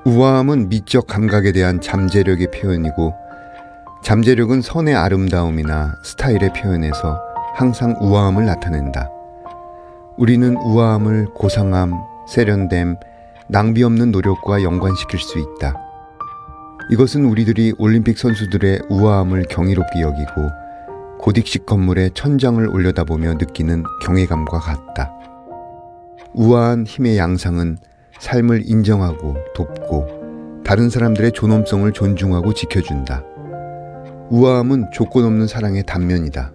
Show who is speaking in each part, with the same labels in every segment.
Speaker 1: 우아함은 미적 감각에 대한 잠재력의 표현이고, 잠재력은 선의 아름다움이나 스타일의 표현에서 항상 우아함을 나타낸다. 우리는 우아함을 고상함, 세련됨, 낭비 없는 노력과 연관시킬 수 있다. 이것은 우리들이 올림픽 선수들의 우아함을 경이롭게 여기고 고딕식 건물에 천장을 올려다보며 느끼는 경외감과 같다. 우아한 힘의 양상은 삶을 인정하고 돕고 다른 사람들의 존엄성을 존중하고 지켜준다. 우아함은 조건 없는 사랑의 단면이다.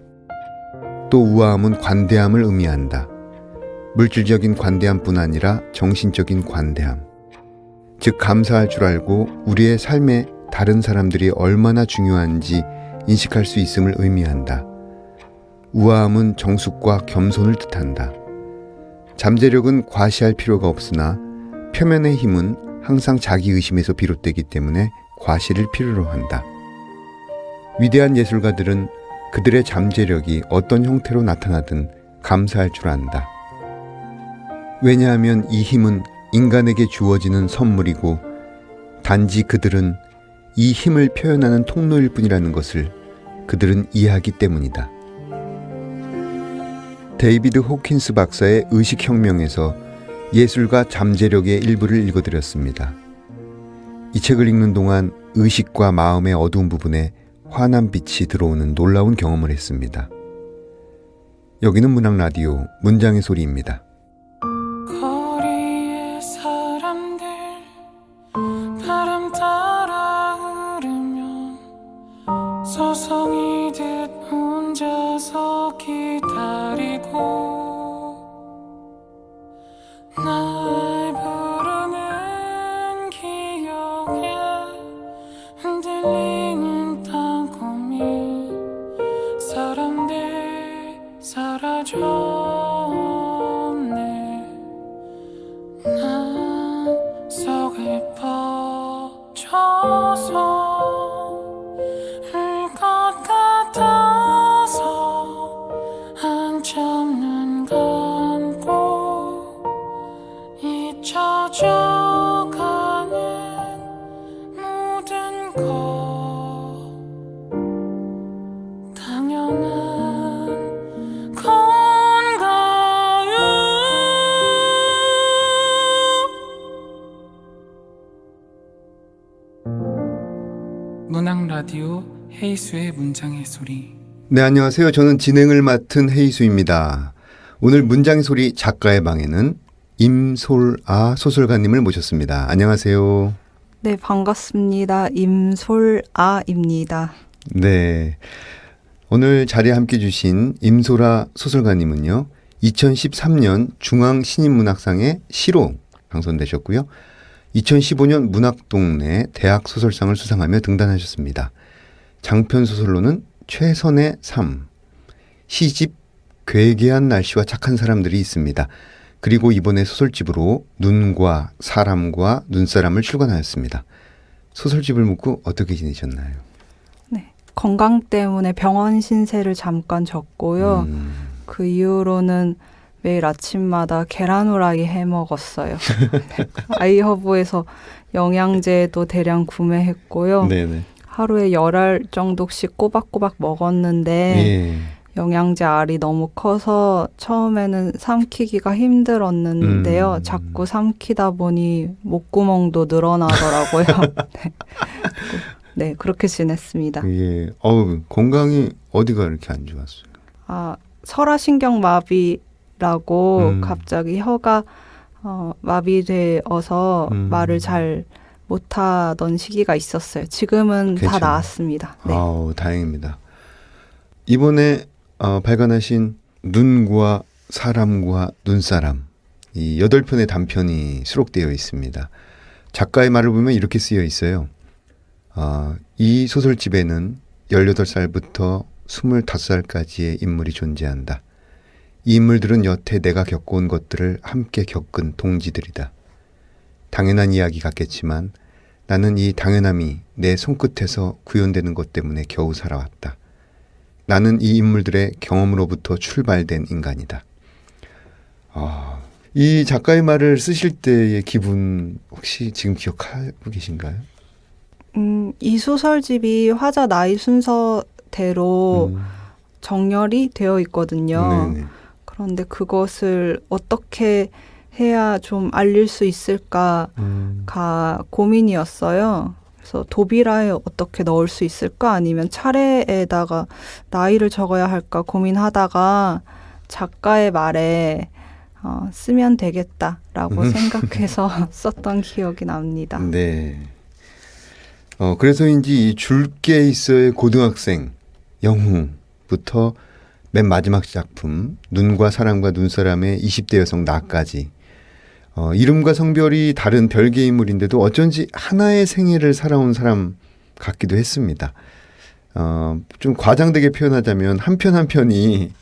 Speaker 1: 또 우아함은 관대함을 의미한다. 물질적인 관대함뿐 아니라 정신적인 관대함. 즉 감사할 줄 알고 우리의 삶에 다른 사람들이 얼마나 중요한지 인식할 수 있음을 의미한다. 우아함은 정숙과 겸손을 뜻한다. 잠재력은 과시할 필요가 없으나 표면의 힘은 항상 자기의심에서 비롯되기 때문에 과시를 필요로 한다. 위대한 예술가들은 그들의 잠재력이 어떤 형태로 나타나든 감사할 줄 안다. 왜냐하면 이 힘은 인간에게 주어지는 선물이고 단지 그들은 이 힘을 표현하는 통로일 뿐이라는 것을 그들은 이해하기 때문이다. 데이비드 호킨스 박사의 의식혁명에서 예술과 잠재력의 일부를 읽어드렸습니다. 이 책을 읽는 동안 의식과 마음의 어두운 부분에 환한 빛이 들어오는 놀라운 경험을 했습니다. 여기는 문학라디오 문장의 소리입니다.
Speaker 2: 거리의 사람들 바람 따라 흐르면 서성이듯 혼자서 기다리고 날 부르는 기억에 흔들리는 땅콩이 사람들 사라졌네. 난 속을 퍼져서 울 것 같아서 한참 눈 감고 잊혀져가는 모든 것 당연한 건가요? 문학 라디오 헤이수의 문장의 소리.
Speaker 1: 네, 안녕하세요. 저는 진행을 맡은 헤이수입니다. 오늘 문장의 소리 작가의 방에는 임솔아 소설가님을 모셨습니다. 안녕하세요.
Speaker 3: 네, 반갑습니다. 임솔아입니다.
Speaker 1: 네, 오늘 자리에 함께 주신 임솔아 소설가님은요, 2013년 중앙신인문학상의 시로 당선되셨고요. 2015년 문학동네 대학소설상을 수상하며 등단하셨습니다. 장편소설로는 최선의 삶, 시집 괴괴한 날씨와 착한 사람들이 있습니다. 그리고 이번에 소설집으로 눈과 사람과 눈사람을 출간하였습니다. 소설집을 묻고 어떻게 지내셨나요?
Speaker 3: 네, 건강 때문에 병원 신세를 잠깐 졌고요. 그 이후로는 매일 아침마다 계란 후라이 해 먹었어요. 아이허브에서 영양제도 대량 구매했고요.
Speaker 1: 네네.
Speaker 3: 하루에 10알 정도씩 꼬박꼬박 먹었는데
Speaker 1: 예.
Speaker 3: 영양제 알이 너무 커서 처음에는 삼키기가 힘들었는데요. 자꾸 삼키다 보니 목구멍도 늘어나더라고요. 네, 그렇게 지냈습니다.
Speaker 1: 예. 건강이 어디가 이렇게 안 좋았어요?
Speaker 3: 설화신경마비라고 갑자기 혀가 마비되어서 말을 잘 못하던 시기가 있었어요. 지금은 다 나았습니다. 네.
Speaker 1: 다행입니다. 이번에 발간하신 눈과 사람과 눈사람, 이 8편의 단편이 수록되어 있습니다. 작가의 말을 보면 이렇게 쓰여 있어요. 이 소설집에는 18살부터 25살까지의 인물이 존재한다. 이 인물들은 여태 내가 겪어온 것들을 함께 겪은 동지들이다. 당연한 이야기 같겠지만 나는 이 당연함이 내 손끝에서 구현되는 것 때문에 겨우 살아왔다. 나는 이 인물들의 경험으로부터 출발된 인간이다. 이 작가의 말을 쓰실 때의 기분 혹시 지금 기억하고 계신가요?
Speaker 3: 이 소설집이 화자 나이 순서대로 정렬이 되어 있거든요.
Speaker 1: 네네.
Speaker 3: 그런데 그것을 어떻게 해야 좀 알릴 수 있을까가 고민이었어요. 그래서 도비라에 어떻게 넣을 수 있을까? 아니면 차례에다가 나이를 적어야 할까 고민하다가 작가의 말에 쓰면 되겠다라고 생각해서 썼던 기억이 납니다.
Speaker 1: 네. 그래서인지 이 줄게 있어의 고등학생 영웅부터 맨 마지막 작품 눈과 사람과 눈사람의 20대 여성 나까지 이름과 성별이 다른 별개 인물인데도 어쩐지 하나의 생애를 살아온 사람 같기도 했습니다. 좀 과장되게 표현하자면 한 편 한 편이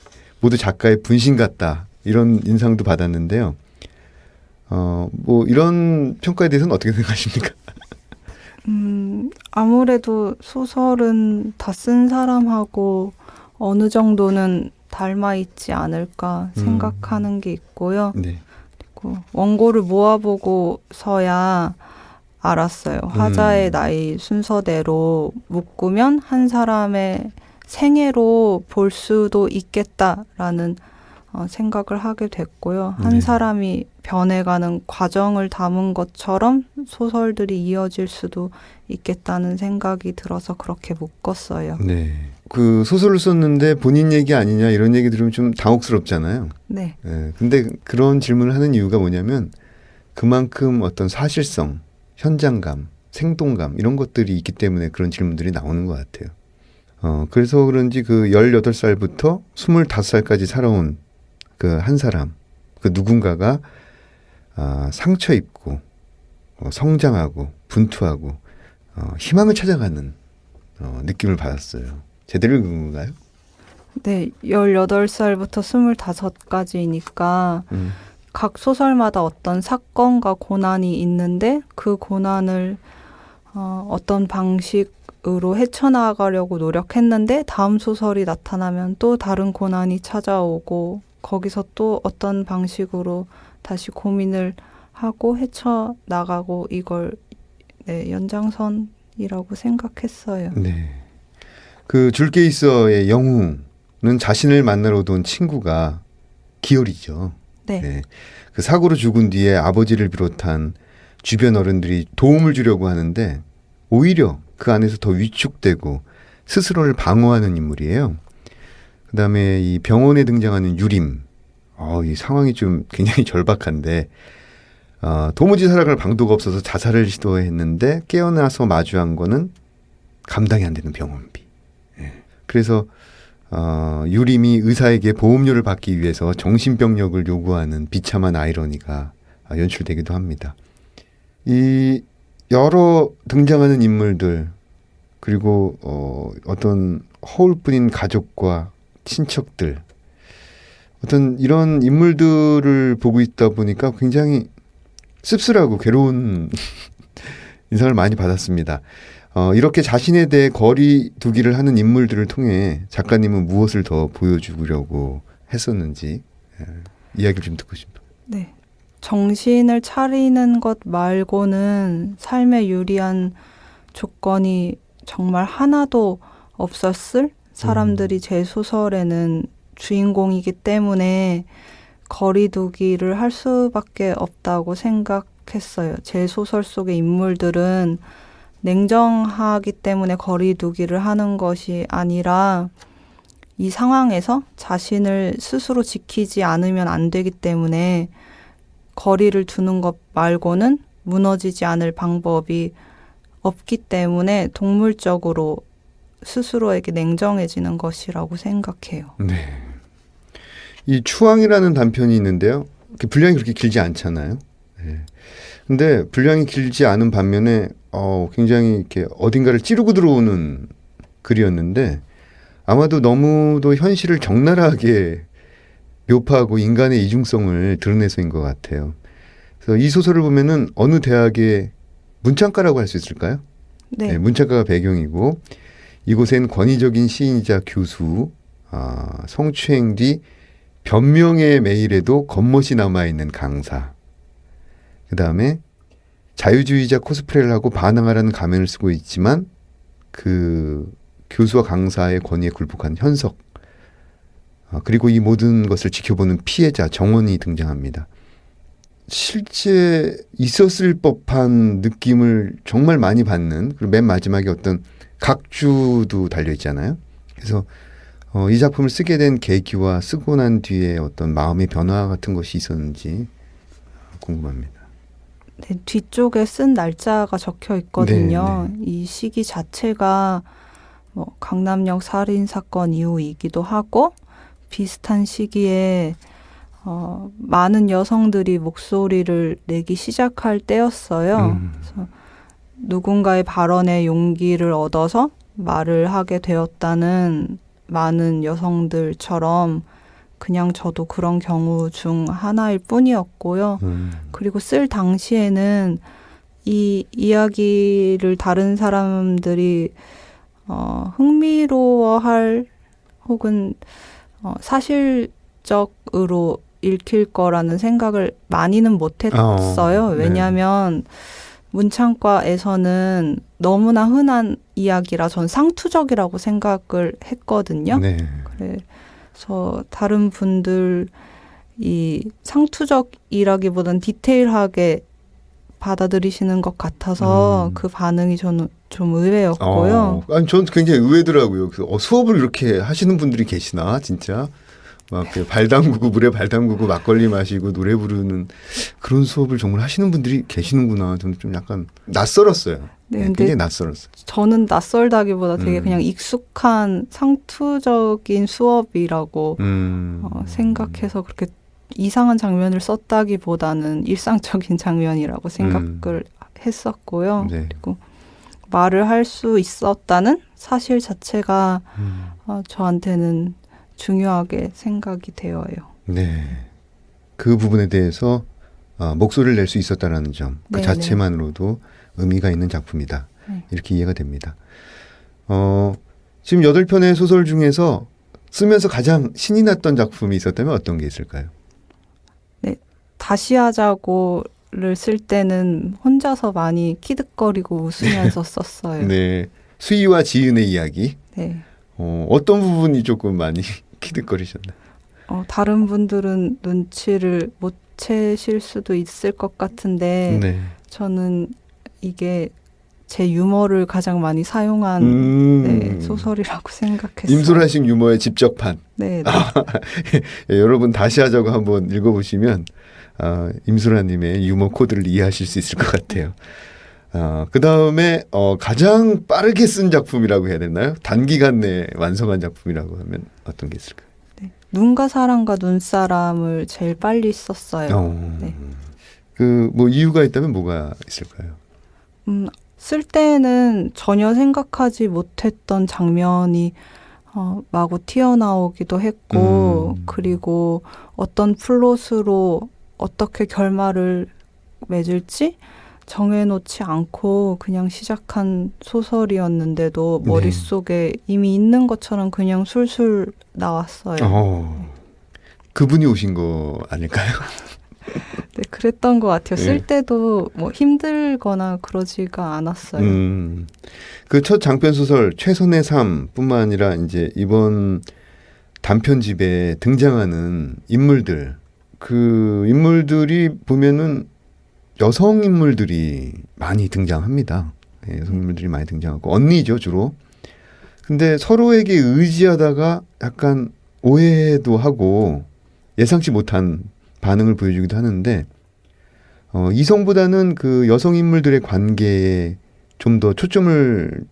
Speaker 1: 모두 작가의 분신 같다 이런 인상도 받았는데요. 뭐 이런 평가에 대해서는 어떻게 생각하십니까?
Speaker 3: 아무래도 소설은 다 쓴 사람하고 어느 정도는 닮아 있지 않을까 생각하는 게 있고요.
Speaker 1: 네.
Speaker 3: 그리고 원고를 모아보고서야 알았어요. 화자의 나이 순서대로 묶으면 한 사람의 생애로 볼 수도 있겠다라는 생각을 하게 됐고요. 한
Speaker 1: 네.
Speaker 3: 사람이 변해가는 과정을 담은 것처럼 소설들이 이어질 수도 있겠다는 생각이 들어서 그렇게 묶었어요.
Speaker 1: 네. 그 소설을 썼는데 본인 얘기 아니냐 이런 얘기 들으면 좀 당혹스럽잖아요.
Speaker 3: 네.
Speaker 1: 네. 근데 그런 질문을 하는 이유가 뭐냐면 그만큼 어떤 사실성, 현장감, 생동감 이런 것들이 있기 때문에 그런 질문들이 나오는 것 같아요. 그래서 그런지 그 18살부터 25살까지 살아온 그 한 사람, 그 누군가가 상처 입고 성장하고 분투하고 희망을 찾아가는 느낌을 받았어요. 제대로 읽은 건가요?
Speaker 3: 네, 18살부터 25까지니까 각 소설마다 어떤 사건과 고난이 있는데 그 고난을 어떤 방식으로 헤쳐나가려고 노력했는데 다음 소설이 나타나면 또 다른 고난이 찾아오고 거기서 또 어떤 방식으로 다시 고민을 하고 헤쳐나가고 이걸 연장선이라고 생각했어요.
Speaker 1: 네. 그 줄게 있어의 영웅은 자신을 만나러 온 친구가 기열이죠.
Speaker 3: 네.
Speaker 1: 네. 그 사고로 죽은 뒤에 아버지를 비롯한 주변 어른들이 도움을 주려고 하는데 오히려 그 안에서 더 위축되고 스스로를 방어하는 인물이에요. 그다음에 이 병원에 등장하는 유림. 이 상황이 좀 굉장히 절박한데 도무지 살아갈 방도가 없어서 자살을 시도했는데 깨어나서 마주한 거는 감당이 안 되는 병원비. 예. 그래서 유림이 의사에게 보험료를 받기 위해서 정신병력을 요구하는 비참한 아이러니가 연출되기도 합니다. 이 여러 등장하는 인물들 그리고 어떤 허울뿐인 가족과 친척들 어떤 이런 인물들을 보고 있다 보니까 굉장히 씁쓸하고 괴로운 인상을 많이 받았습니다. 이렇게 자신에 대해 거리 두기를 하는 인물들을 통해 작가님은 무엇을 더 보여주려고 했었는지 이야기를 좀 듣고 싶어요.
Speaker 3: 네. 정신을 차리는 것 말고는 삶에 유리한 조건이 정말 하나도 없었을 사람들이 제 소설에는 주인공이기 때문에 거리두기를 할 수밖에 없다고 생각했어요. 제 소설 속의 인물들은 냉정하기 때문에 거리두기를 하는 것이 아니라 이 상황에서 자신을 스스로 지키지 않으면 안 되기 때문에 거리를 두는 것 말고는 무너지지 않을 방법이 없기 때문에 동물적으로 스스로에게 냉정해지는 것이라고 생각해요.
Speaker 1: 네. 이 추앙이라는 단편이 있는데요. 분량이 그렇게 길지 않잖아요. 네. 근데 분량이 길지 않은 반면에 굉장히 이렇게 어딘가를 찌르고 들어오는 글이었는데 아마도 너무도 현실을 적나라하게 묘파하고 인간의 이중성을 드러내서인 것 같아요. 그래서 이 소설을 보면은 어느 대학의 문창가라고 할 수 있을까요?
Speaker 3: 네.
Speaker 1: 네, 문창가가 배경이고 이곳엔 권위적인 시인이자 교수, 성추행 뒤 변명의 메일에도 겉멋이 남아있는 강사. 그 다음에 자유주의자 코스프레를 하고 반항하라는 가면을 쓰고 있지만 그 교수와 강사의 권위에 굴복한 현석. 그리고 이 모든 것을 지켜보는 피해자 정원이 등장합니다. 실제 있었을 법한 느낌을 정말 많이 받는, 그리고 맨 마지막에 어떤 각주도 달려있잖아요. 그래서 이 작품을 쓰게 된 계기와 쓰고 난 뒤에 어떤 마음의 변화 같은 것이 있었는지 궁금합니다.
Speaker 3: 네, 뒤쪽에 쓴 날짜가 적혀 있거든요. 이 시기 자체가 뭐 강남역 살인 사건 이후이기도 하고 비슷한 시기에 많은 여성들이 목소리를 내기 시작할 때였어요. 그래서 누군가의 발언에 용기를 얻어서 말을 하게 되었다는 많은 여성들처럼 그냥 저도 그런 경우 중 하나일 뿐이었고요. 그리고 쓸 당시에는 이 이야기를 다른 사람들이 흥미로워할 혹은 사실적으로 읽힐 거라는 생각을 많이는 못했어요. 왜냐하면 문창과에서는 너무나 흔한 이야기라 전 상투적이라고 생각을 했거든요.
Speaker 1: 네.
Speaker 3: 그래서 다른 분들이 상투적이라기보단 디테일하게 받아들이시는 것 같아서 그 반응이 저는 좀 의외였고요.
Speaker 1: 아니, 저는 굉장히 의외더라고요. 그래서 수업을 이렇게 하시는 분들이 계시나 진짜 막 발 담그고 물에 발 담그고 막걸리 마시고 노래 부르는 그런 수업을 정말 하시는 분들이 계시는구나. 저는 좀 약간 낯설었어요.
Speaker 3: 네,
Speaker 1: 네,
Speaker 3: 근데
Speaker 1: 굉장히 낯설었어요.
Speaker 3: 저는 낯설다기보다 되게 그냥 익숙한 상투적인 수업이라고 생각해서 그렇게 이상한 장면을 썼다기보다는 일상적인 장면이라고 생각을 했었고요.
Speaker 1: 네.
Speaker 3: 그리고 말을 할 수 있었다는 사실 자체가 저한테는 중요하게 생각이 되어요.
Speaker 1: 네. 그 부분에 대해서 목소리를 낼 수 있었다는 점, 그
Speaker 3: 네네.
Speaker 1: 자체만으로도 의미가 있는 작품이다.
Speaker 3: 네.
Speaker 1: 이렇게 이해가 됩니다. 지금 8편의 소설 중에서 쓰면서 가장 신이 났던 작품이 있었다면 어떤 게 있을까요?
Speaker 3: 네. 다시 하자고를 쓸 때는 혼자서 많이 키득거리고 웃으면서 썼어요.
Speaker 1: 네. 수희와 지은의 이야기.
Speaker 3: 네.
Speaker 1: 어떤 부분이 조금 많이 키득거리셨나요?
Speaker 3: 다른 분들은 눈치를 못 채실 수도 있을 것 같은데
Speaker 1: 네.
Speaker 3: 저는 이게 제 유머를 가장 많이 사용한 네, 소설이라고 생각했어요.
Speaker 1: 임소라식 유머의 집적판.
Speaker 3: 네, 네.
Speaker 1: 예, 여러분 다시 하자고 한번 읽어보시면 임소라님의 유머 코드를 이해하실 수 있을 것 같아요. 그 다음에 가장 빠르게 쓴 작품이라고 해야 되나요? 단기간 내에 완성한 작품이라고 하면 어떤 게 있을까요?
Speaker 3: 네. 눈과 사람과 눈사람을 제일 빨리 썼어요. 네.
Speaker 1: 뭐 이유가 있다면 뭐가 있을까요?
Speaker 3: 쓸 때는 전혀 생각하지 못했던 장면이 마구 튀어나오기도 했고 그리고 어떤 플롯으로 어떻게 결말을 맺을지 정해놓지 않고 그냥 시작한 소설이었는데도 머릿속에 이미 있는 것처럼 그냥 술술 나왔어요.
Speaker 1: 그분이 오신 거 아닐까요?
Speaker 3: 네, 그랬던 것 같아요.
Speaker 1: 네.
Speaker 3: 쓸 때도 뭐 힘들거나 그러지가 않았어요.
Speaker 1: 그 첫 장편 소설 최선의 삶뿐만 아니라 이제 이번 단편집에 등장하는 인물들, 그 인물들이 보면은 여성 인물들이 많이 등장합니다. 네, 여성 인물들이 많이 등장하고 언니죠 주로. 근데 서로에게 의지하다가 약간 오해도 하고 예상치 못한 반응을 보여주기도 하는데 이성보다는 그 여성 인물들의 관계에 좀 더 초점을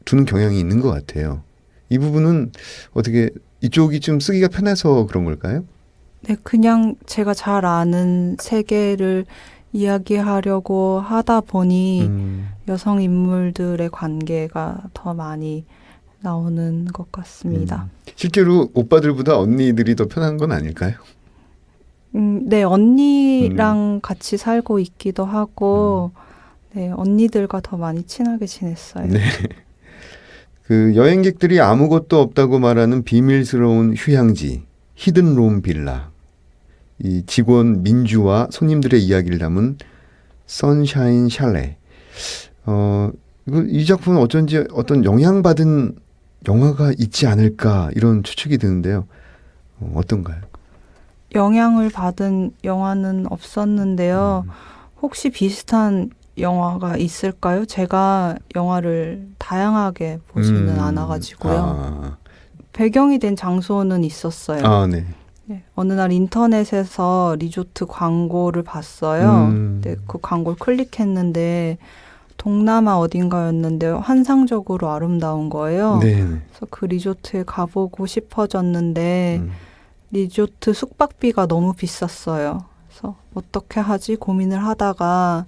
Speaker 1: 두는 경향이 있는 것 같아요. 이 부분은 어떻게 이쪽이 좀 쓰기가 편해서 그런 걸까요?
Speaker 3: 네, 그냥 제가 잘 아는 세계를 이야기하려고 하다 보니 여성 인물들의 관계가 더 많이 나오는 것 같습니다.
Speaker 1: 실제로 오빠들보다 언니들이 더 편한 건 아닐까요?
Speaker 3: 네, 언니랑 같이 살고 있기도 하고, 네, 언니들과 더 많이 친하게 지냈어요.
Speaker 1: 네. 그 여행객들이 아무것도 없다고 말하는 비밀스러운 휴양지, 히든롬 빌라, 이 직원 민주와 손님들의 이야기를 담은 선샤인 샬레. 이 작품은 어쩐지 어떤 영향받은 영화가 있지 않을까 이런 추측이 드는데요. 어떤가요?
Speaker 3: 영향을 받은 영화는 없었는데요. 혹시 비슷한 영화가 있을까요? 제가 영화를 다양하게 보지는 않아가지고요. 배경이 된 장소는 있었어요.
Speaker 1: 네.
Speaker 3: 네, 어느 날 인터넷에서 리조트 광고를 봤어요. 네, 그 광고를 클릭했는데 동남아 어딘가였는데 환상적으로 아름다운 거예요.
Speaker 1: 네.
Speaker 3: 그래서 그 리조트에 가보고 싶어졌는데 리조트 숙박비가 너무 비쌌어요. 그래서 어떻게 하지 고민을 하다가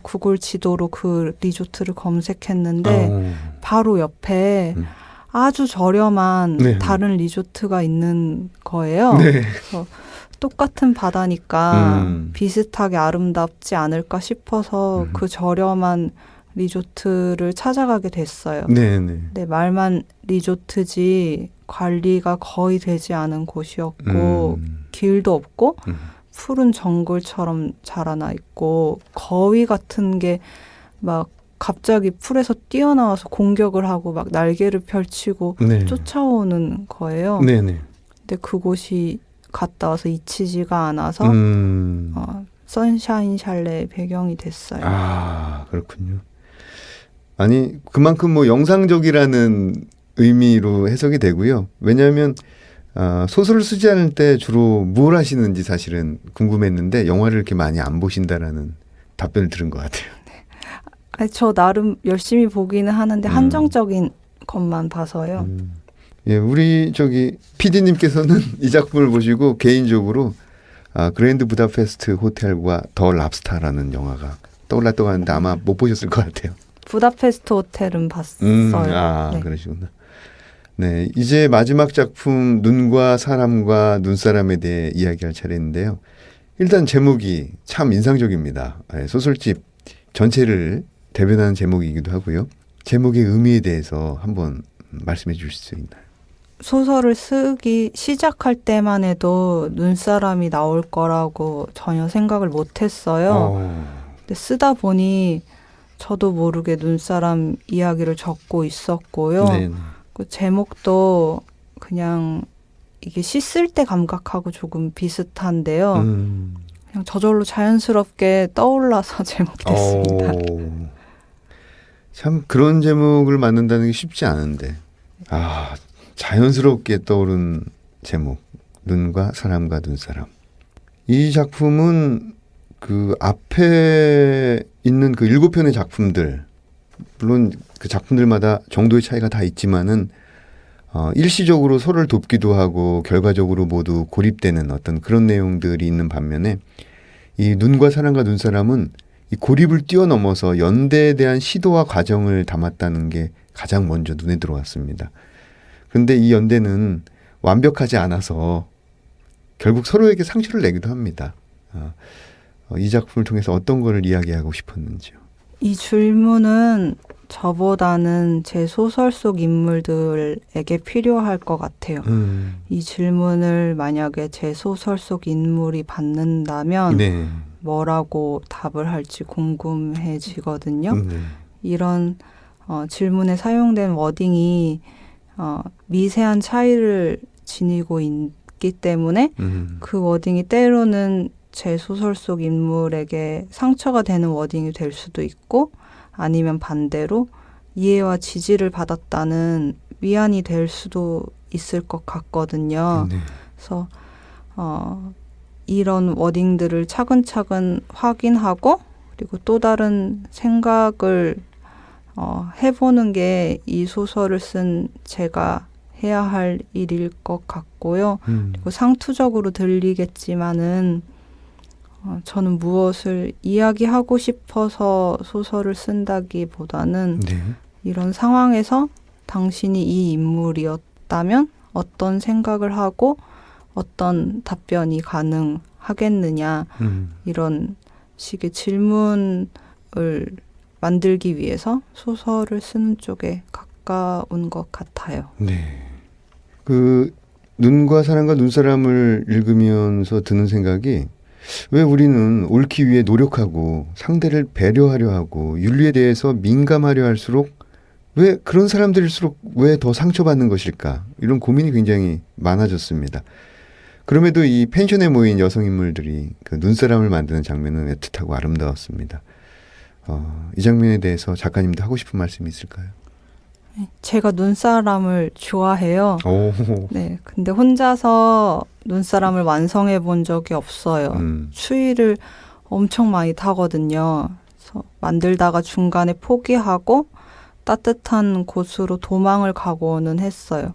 Speaker 3: 구글 지도로 그 리조트를 검색했는데 바로 옆에 아주 저렴한
Speaker 1: 네.
Speaker 3: 다른 리조트가 있는 거예요.
Speaker 1: 네.
Speaker 3: 그래서 똑같은 바다니까 비슷하게 아름답지 않을까 싶어서 그 저렴한 리조트를 찾아가게 됐어요.
Speaker 1: 네.
Speaker 3: 근데 말만 리조트지 관리가 거의 되지 않은 곳이었고 길도 없고 푸른 정글처럼 자라나 있고 거위 같은 게 막 갑자기 풀에서 뛰어나와서 공격을 하고 막 날개를 펼치고
Speaker 1: 네.
Speaker 3: 쫓아오는 거예요.
Speaker 1: 네. 네.
Speaker 3: 근데 그곳이 갔다 와서 잊히지가 않아서 선샤인 샬레의 배경이 됐어요.
Speaker 1: 그렇군요. 아니 그만큼 뭐 영상적이라는 의미로 해석이 되고요. 왜냐하면 소설을 쓰지 않을 때 주로 뭘 하시는지 사실은 궁금했는데 영화를 이렇게 많이 안 보신다라는 답변을 들은 것 같아요.
Speaker 3: 아니, 저 나름 열심히 보기는 하는데 한정적인 것만 봐서요.
Speaker 1: 예, 우리 PD님께서는 이 작품을 보시고 개인적으로 그랜드 부다페스트 호텔과 더 랍스타라는 영화가 떠올랐다고 하는데 아마 못 보셨을 것 같아요.
Speaker 3: 부다페스트 호텔은 봤어요. 네.
Speaker 1: 그러시구나. 네, 이제 마지막 작품 눈과 사람과 눈사람에 대해 이야기할 차례인데요. 일단 제목이 참 인상적입니다. 소설집 전체를 대변하는 제목이기도 하고요. 제목의 의미에 대해서 한번 말씀해 주실 수 있나요?
Speaker 3: 소설을 쓰기 시작할 때만 해도 눈사람이 나올 거라고 전혀 생각을 못 했어요. 근데 쓰다 보니 저도 모르게 눈사람 이야기를 적고 있었고요.
Speaker 1: 네.
Speaker 3: 그 제목도 그냥 이게 시 쓸 때 감각하고 조금 비슷한데요. 그냥 저절로 자연스럽게 떠올라서 제목이 됐습니다.
Speaker 1: 참 그런 제목을 만든다는 게 쉽지 않은데 자연스럽게 떠오른 제목 눈과 사람과 눈사람. 이 작품은 그 앞에 있는 그 7편의 작품들 물론 그 작품들마다 정도의 차이가 다 있지만은 일시적으로 서로를 돕기도 하고 결과적으로 모두 고립되는 어떤 그런 내용들이 있는 반면에 이 눈과 사람과 눈사람은 이 고립을 뛰어넘어서 연대에 대한 시도와 과정을 담았다는 게 가장 먼저 눈에 들어왔습니다. 그런데 이 연대는 완벽하지 않아서 결국 서로에게 상처를 내기도 합니다. 이 작품을 통해서 어떤 걸 이야기하고 싶었는지요?
Speaker 3: 이 질문은 저보다는 제 소설 속 인물들에게 필요할 것 같아요. 이 질문을 만약에 제 소설 속 인물이 받는다면
Speaker 1: 네.
Speaker 3: 뭐라고 답을 할지 궁금해지거든요. 이런 질문에 사용된 워딩이 미세한 차이를 지니고 있기 때문에 그 워딩이 때로는 제 소설 속 인물에게 상처가 되는 워딩이 될 수도 있고 아니면 반대로 이해와 지지를 받았다는 위안이 될 수도 있을 것 같거든요.
Speaker 1: 네.
Speaker 3: 그래서 이런 워딩들을 차근차근 확인하고 그리고 또 다른 생각을 해보는 게 이 소설을 쓴 제가 해야 할 일일 것 같고요. 그리고 상투적으로 들리겠지만은 저는 무엇을 이야기하고 싶어서 소설을 쓴다기보다는
Speaker 1: 네.
Speaker 3: 이런 상황에서 당신이 이 인물이었다면 어떤 생각을 하고 어떤 답변이 가능하겠느냐 이런 식의 질문을 만들기 위해서 소설을 쓰는 쪽에 가까운 것 같아요.
Speaker 1: 네. 눈과 사람과 눈사람을 읽으면서 드는 생각이 왜 우리는 옳기 위해 노력하고 상대를 배려하려 하고 윤리에 대해서 민감하려 할수록 왜 그런 사람들일수록 왜 더 상처받는 것일까? 이런 고민이 굉장히 많아졌습니다. 그럼에도 이 펜션에 모인 여성 인물들이 그 눈사람을 만드는 장면은 애틋하고 아름다웠습니다. 이 장면에 대해서 작가님도 하고 싶은 말씀이 있을까요?
Speaker 3: 제가 눈사람을 좋아해요.
Speaker 1: 오.
Speaker 3: 네, 근데 혼자서 눈사람을 완성해 본 적이 없어요. 추위를 엄청 많이 타거든요. 그래서 만들다가 중간에 포기하고 따뜻한 곳으로 도망을 가고는 했어요.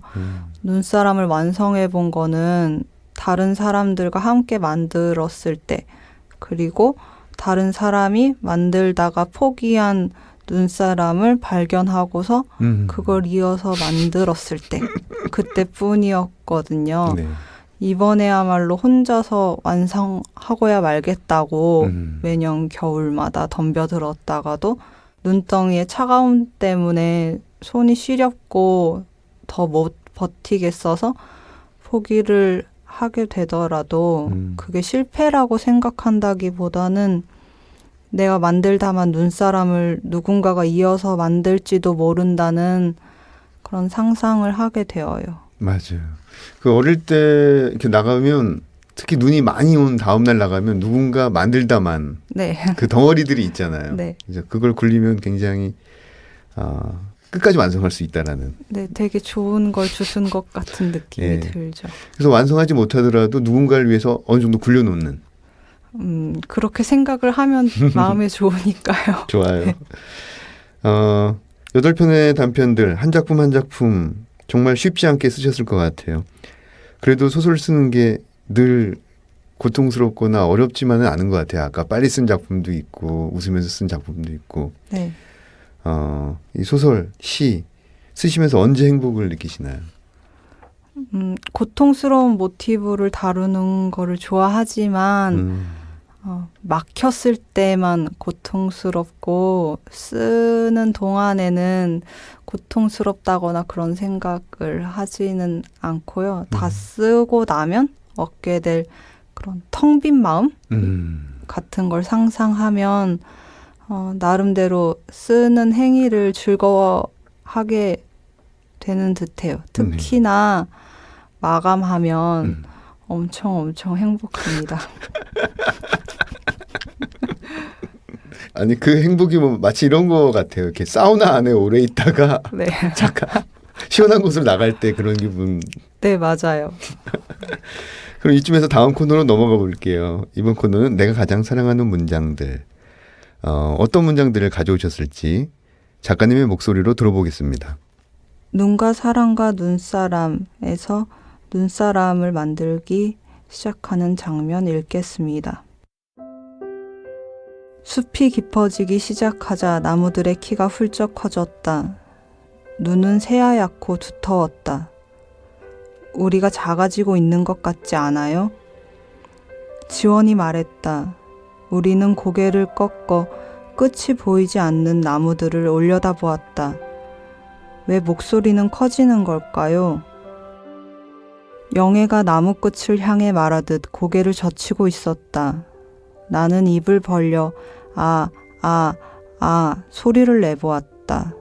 Speaker 3: 눈사람을 완성해 본 거는 다른 사람들과 함께 만들었을 때, 그리고 다른 사람이 만들다가 포기한 눈사람을 발견하고서 그걸 이어서 만들었을 때, 그때뿐이었거든요.
Speaker 1: 네.
Speaker 3: 이번에야말로 혼자서 완성하고야 말겠다고 매년 겨울마다 덤벼들었다가도 눈덩이의 차가움 때문에 손이 시렵고 더 못 버티겠어서 포기를 하게 되더라도 그게 실패라고 생각한다기보다는 내가 만들다만 눈사람을 누군가가 이어서 만들지도 모른다는 그런 상상을 하게 되어요.
Speaker 1: 맞아요. 그 어릴 때 이렇게 나가면 특히 눈이 많이 온 다음 날 나가면 누군가 만들다만
Speaker 3: 네.
Speaker 1: 그 덩어리들이 있잖아요.
Speaker 3: 네.
Speaker 1: 이제 그걸 굴리면 굉장히 끝까지 완성할 수 있다라는.
Speaker 3: 네, 되게 좋은 걸 주신 것 같은 느낌이
Speaker 1: 예.
Speaker 3: 들죠.
Speaker 1: 그래서 완성하지 못하더라도 누군가를 위해서 어느 정도 굴려놓는.
Speaker 3: 그렇게 생각을 하면 마음에 좋으니까요.
Speaker 1: 좋아요.
Speaker 3: 네.
Speaker 1: 8편의 단편들 한 작품 한 작품 정말 쉽지 않게 쓰셨을 것 같아요. 그래도 소설 쓰는 게 늘 고통스럽거나 어렵지만은 않은 것 같아요. 아까 빨리 쓴 작품도 있고 웃으면서 쓴 작품도 있고.
Speaker 3: 네.
Speaker 1: 이 소설, 시 쓰시면서 언제 행복을 느끼시나요?
Speaker 3: 고통스러운 모티브를 다루는 거를 좋아하지만 막혔을 때만 고통스럽고 쓰는 동안에는 고통스럽다거나 그런 생각을 하지는 않고요. 다 쓰고 나면 얻게 될 그런 텅 빈 마음 같은 걸 상상하면 나름대로 쓰는 행위를 즐거워하게 되는 듯해요. 특히나 마감하면 엄청 행복합니다.
Speaker 1: 아니 그 행복이 뭐 마치 이런 거 같아요. 이렇게 사우나 안에 오래 있다가
Speaker 3: 네.
Speaker 1: 잠깐 시원한 곳으로 나갈 때 그런 기분.
Speaker 3: 네, 맞아요.
Speaker 1: 그럼 이쯤에서 다음 코너로 넘어가 볼게요. 이번 코너는 내가 가장 사랑하는 문장들. 어떤 문장들을 가져오셨을지 작가님의 목소리로 들어보겠습니다.
Speaker 3: 눈과 사람과 눈사람에서 눈사람을 만들기 시작하는 장면 읽겠습니다. 숲이 깊어지기 시작하자 나무들의 키가 훌쩍 커졌다. 눈은 새하얗고 두터웠다. 우리가 작아지고 있는 것 같지 않아요? 지원이 말했다. 우리는 고개를 꺾어 끝이 보이지 않는 나무들을 올려다보았다. 왜 목소리는 커지는 걸까요? 영애가 나무 끝을 향해 말하듯 고개를 젖히고 있었다. 나는 입을 벌려 소리를 내보았다.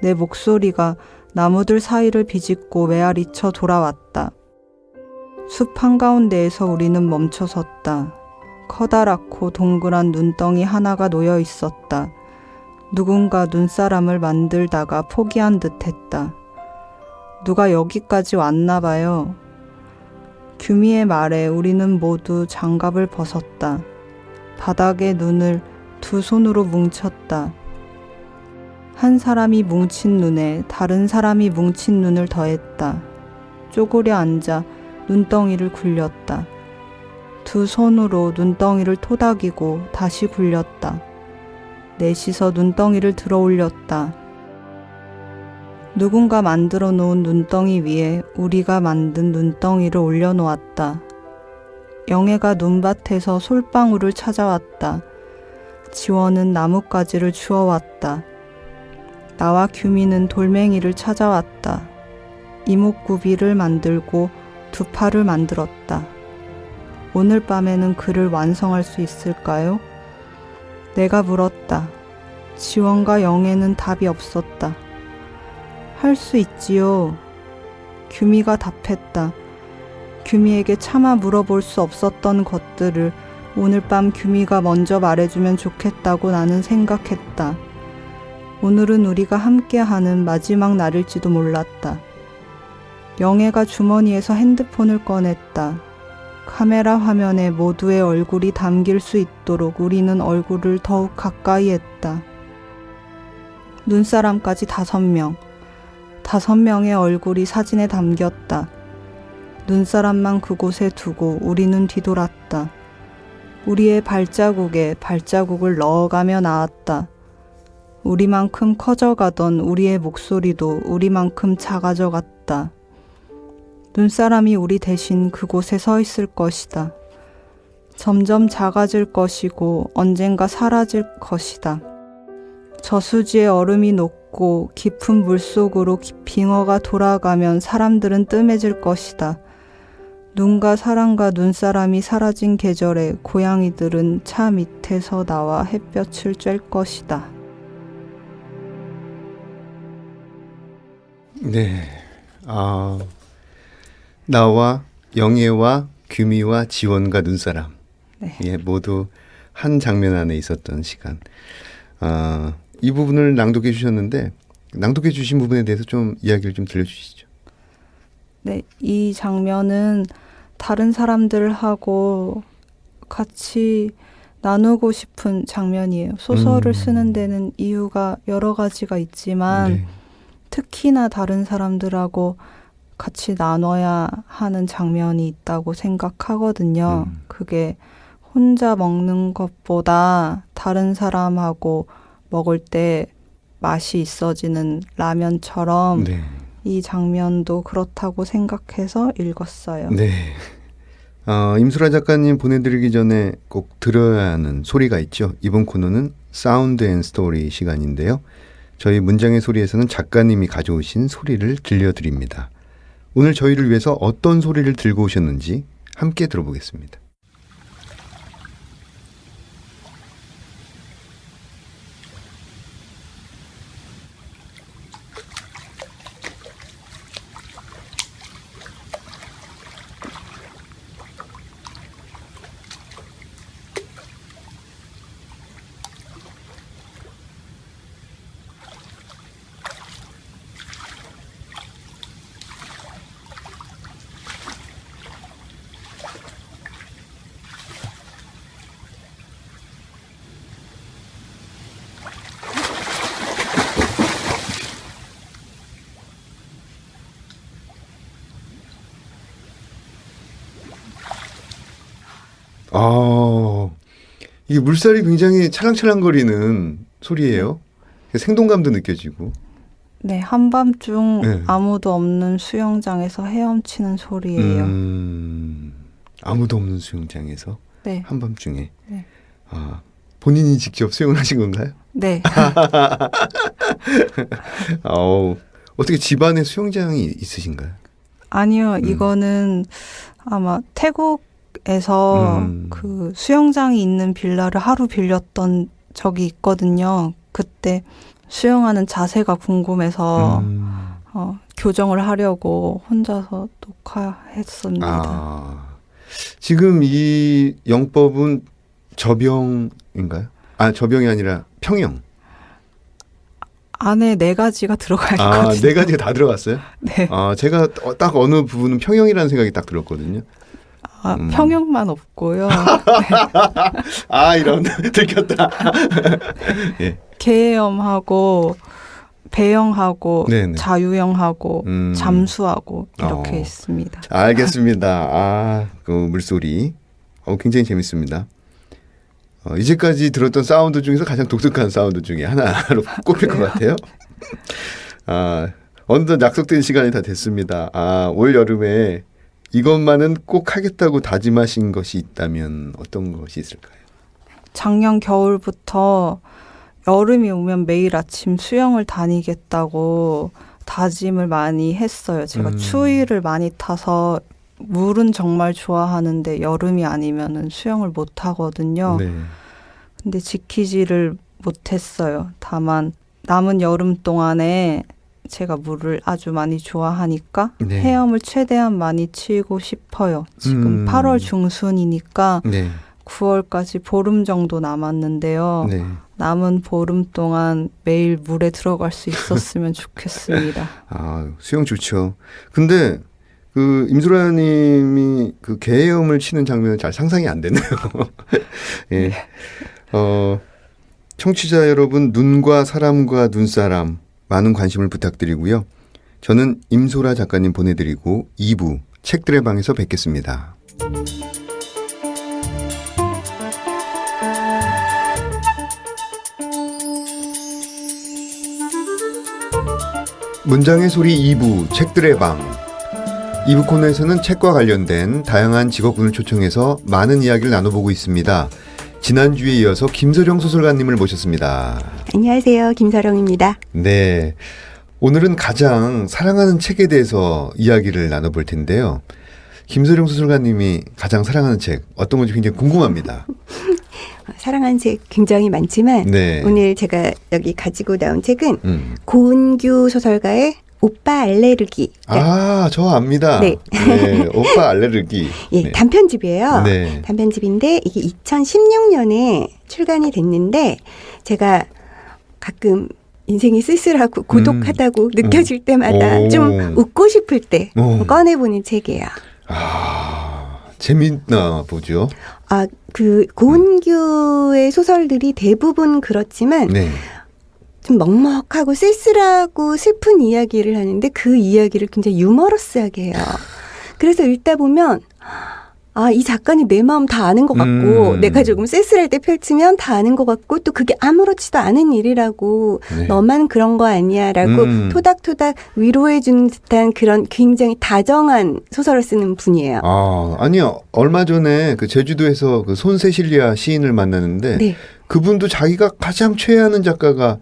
Speaker 3: 내 목소리가 나무들 사이를 비집고 메아리쳐 돌아왔다. 숲 한가운데에서 우리는 멈춰섰다. 커다랗고 동그란 눈덩이 하나가 놓여 있었다. 누군가 눈사람을 만들다가 포기한 듯했다. 누가 여기까지 왔나 봐요. 규미의 말에 우리는 모두 장갑을 벗었다. 바닥에 눈을 두 손으로 뭉쳤다. 한 사람이 뭉친 눈에 다른 사람이 뭉친 눈을 더했다. 쪼그려 앉아 눈덩이를 굴렸다. 두 손으로 눈덩이를 토닥이고 다시 굴렸다. 넷이서 눈덩이를 들어 올렸다. 누군가 만들어 놓은 눈덩이 위에 우리가 만든 눈덩이를 올려놓았다. 영애가 눈밭에서 솔방울을 찾아왔다. 지원은 나뭇가지를 주워왔다. 나와 규미는 돌멩이를 찾아왔다. 이목구비를 만들고 두 팔을 만들었다. 오늘 밤에는 그를 완성할 수 있을까요? 내가 물었다. 지원과 영애는 답이 없었다. 할 수 있지요. 규미가 답했다. 규미에게 차마 물어볼 수 없었던 것들을 오늘 밤 규미가 먼저 말해주면 좋겠다고 나는 생각했다. 오늘은 우리가 함께하는 마지막 날일지도 몰랐다. 영애가 주머니에서 핸드폰을 꺼냈다. 카메라 화면에 모두의 얼굴이 담길 수 있도록 우리는 얼굴을 더욱 가까이 했다. 눈사람까지 5명. 5명의 얼굴이 사진에 담겼다. 눈사람만 그곳에 두고 우리는 뒤돌았다. 우리의 발자국에 발자국을 넣어가며 나았다. 우리만큼 커져가던 우리의 목소리도 우리만큼 작아져 갔다. 눈사람이 우리 대신 그곳에 서 있을 것이다. 점점 작아질 것이고 언젠가 사라질 것이다. 저수지의 얼음이 녹고 깊은 물속으로 빙어가 돌아가면 사람들은 뜸해질 것이다. 눈과 사랑과 눈사람이 사라진 계절에 고양이들은 차 밑에서 나와 햇볕을 쬐을 것이다.
Speaker 1: 네. 나와 영애와 규미와 지원과 눈사람.
Speaker 3: 네.
Speaker 1: 예, 모두 한 장면 안에 있었던 시간. 이 부분을 낭독해 주셨는데 낭독해 주신 부분에 대해서 좀 이야기를 좀 들려주시죠.
Speaker 3: 네, 이 장면은 다른 사람들하고 같이 나누고 싶은 장면이에요. 소설을 쓰는 데는 이유가 여러 가지가 있지만
Speaker 1: 네.
Speaker 3: 특히나 다른 사람들하고 같이 나눠야 하는 장면이 있다고 생각하거든요. 그게 혼자 먹는 것보다 다른 사람하고 먹을 때 맛이 있어지는 라면처럼
Speaker 1: 네.
Speaker 3: 이 장면도 그렇다고 생각해서 읽었어요.
Speaker 1: 네. 임수라 작가님 보내드리기 전에 꼭 들어야 하는 소리가 있죠. 이번 코너는 사운드 앤 스토리 시간인데요. 저희 문장의 소리에서는 작가님이 가져오신 소리를 들려드립니다. 오늘 저희를 위해서 어떤 소리를 들고 오셨는지 함께 들어보겠습니다. 이게 물살이 굉장히 찰랑찰랑거리는 소리예요. 생동감도 느껴지고.
Speaker 3: 네, 한밤중
Speaker 1: 네.
Speaker 3: 아무도 없는 수영장에서 헤엄치는 소리예요.
Speaker 1: 아무도 없는 수영장에서
Speaker 3: 네.
Speaker 1: 한밤중에.
Speaker 3: 네.
Speaker 1: 본인이 직접 수영을 하신 건가요?
Speaker 3: 네.
Speaker 1: 어떻게 집안에 수영장이 있으신가요?
Speaker 3: 아니요, 이거는 아마 태국에서 그 수영장이 있는 빌라를 하루 빌렸던 적이 있거든요. 그때 수영하는 자세가 궁금해서 교정을 하려고 혼자서 녹화했습니다.
Speaker 1: 지금 이 영법은 저병인가요? 저병이 아니라 평영.
Speaker 3: 안에 4가지가 들어가 있거든요.
Speaker 1: 4가지가 다 들어갔어요?
Speaker 3: 네.
Speaker 1: 제가 딱 어느 부분은 평영이라는 생각이 딱 들었거든요.
Speaker 3: 평영만 없고요.
Speaker 1: 이런 들켰다. 예.
Speaker 3: 개염하고 배영하고
Speaker 1: 네네.
Speaker 3: 자유형하고 잠수하고 이렇게 있습니다.
Speaker 1: 알겠습니다. 그 물소리 굉장히 재밌습니다. 이제까지 들었던 사운드 중에서 가장 독특한 사운드 중에 하나로 꼽힐 것 같아요. 어느덧 약속된 시간이 다 됐습니다. 올 여름에 이것만은 꼭 하겠다고 다짐하신 것이 있다면 어떤 것이 있을까요?
Speaker 3: 작년 겨울부터 여름이 오면 매일 아침 수영을 다니겠다고 다짐을 많이 했어요. 제가
Speaker 1: 음.
Speaker 3: 추위를 많이 타서 물은 정말 좋아하는데 여름이 아니면은 수영을 못 하거든요.
Speaker 1: 네.
Speaker 3: 근데 지키지를 못했어요. 다만 남은 여름 동안에 제가 물을 아주 많이 좋아하니까
Speaker 1: 네.
Speaker 3: 헤엄을 최대한 많이 치고 싶어요. 지금 8월 중순이니까
Speaker 1: 네.
Speaker 3: 9월까지 보름 정도 남았는데요.
Speaker 1: 네.
Speaker 3: 남은 보름 동안 매일 물에 들어갈 수 있었으면 좋겠습니다.
Speaker 1: 아, 수영 좋죠. 근데 그 임소라님이 그 개헤엄을 치는 장면은 잘 상상이 안 되네요. 예. 청취자 여러분, 눈과 사람과 눈사람 많은 관심을 부탁드리고요. 저는 임소라 작가님 보내드리고 2부 책들의 방에서 뵙겠습니다. 문장의 소리 2부 책들의 방. 2부 코너에서는 책과 관련된 다양한 직업군을 초청해서 많은 이야기를 나눠보고 있습니다. 지난주에 이어서 김서령 소설가님을 모셨습니다.
Speaker 4: 안녕하세요. 김서령입니다.
Speaker 1: 네. 오늘은 가장 사랑하는 책에 대해서 이야기를 나눠볼 텐데요. 김서령 소설가님이 가장 사랑하는 책 어떤 건지 굉장히 궁금합니다.
Speaker 4: 사랑하는 책 굉장히 많지만
Speaker 1: 네.
Speaker 4: 오늘 제가 여기 가지고 나온 책은 고은규 소설가의 오빠 알레르기.
Speaker 1: 아, 저 압니다.
Speaker 4: 네.
Speaker 1: 네, 오빠 알레르기.
Speaker 4: 예,
Speaker 1: 네.
Speaker 4: 단편집이에요.
Speaker 1: 네.
Speaker 4: 단편집인데 이게 2016년에 출간이 됐는데 제가 인생이 쓸쓸하고 고독하다고 느껴질 때마다
Speaker 1: 오.
Speaker 4: 좀 웃고 싶을 때
Speaker 1: 오.
Speaker 4: 꺼내보는 책이에요.
Speaker 1: 아, 재밌나 보죠.
Speaker 4: 아, 그 고은규의 소설들이 대부분 그렇지만
Speaker 1: 네.
Speaker 4: 좀 먹먹하고 쓸쓸하고 슬픈 이야기를 하는데 그 이야기를 굉장히 유머러스하게 해요. 그래서 읽다 보면 아, 이 작가는 내 마음 다 아는 것 같고 내가 조금 쓸쓸할 때 펼치면 다 아는 것 같고 또 그게 아무렇지도 않은 일이라고
Speaker 1: 네.
Speaker 4: 너만 그런 거 아니야 라고 토닥토닥 위로해 주는 듯한 그런 굉장히 다정한 소설을 쓰는 분이에요.
Speaker 1: 아, 아니요. 얼마 전에 그 제주도에서 그 손세실리아 시인을 만났는데
Speaker 4: 네.
Speaker 1: 그분도 자기가 가장 최애하는 작가가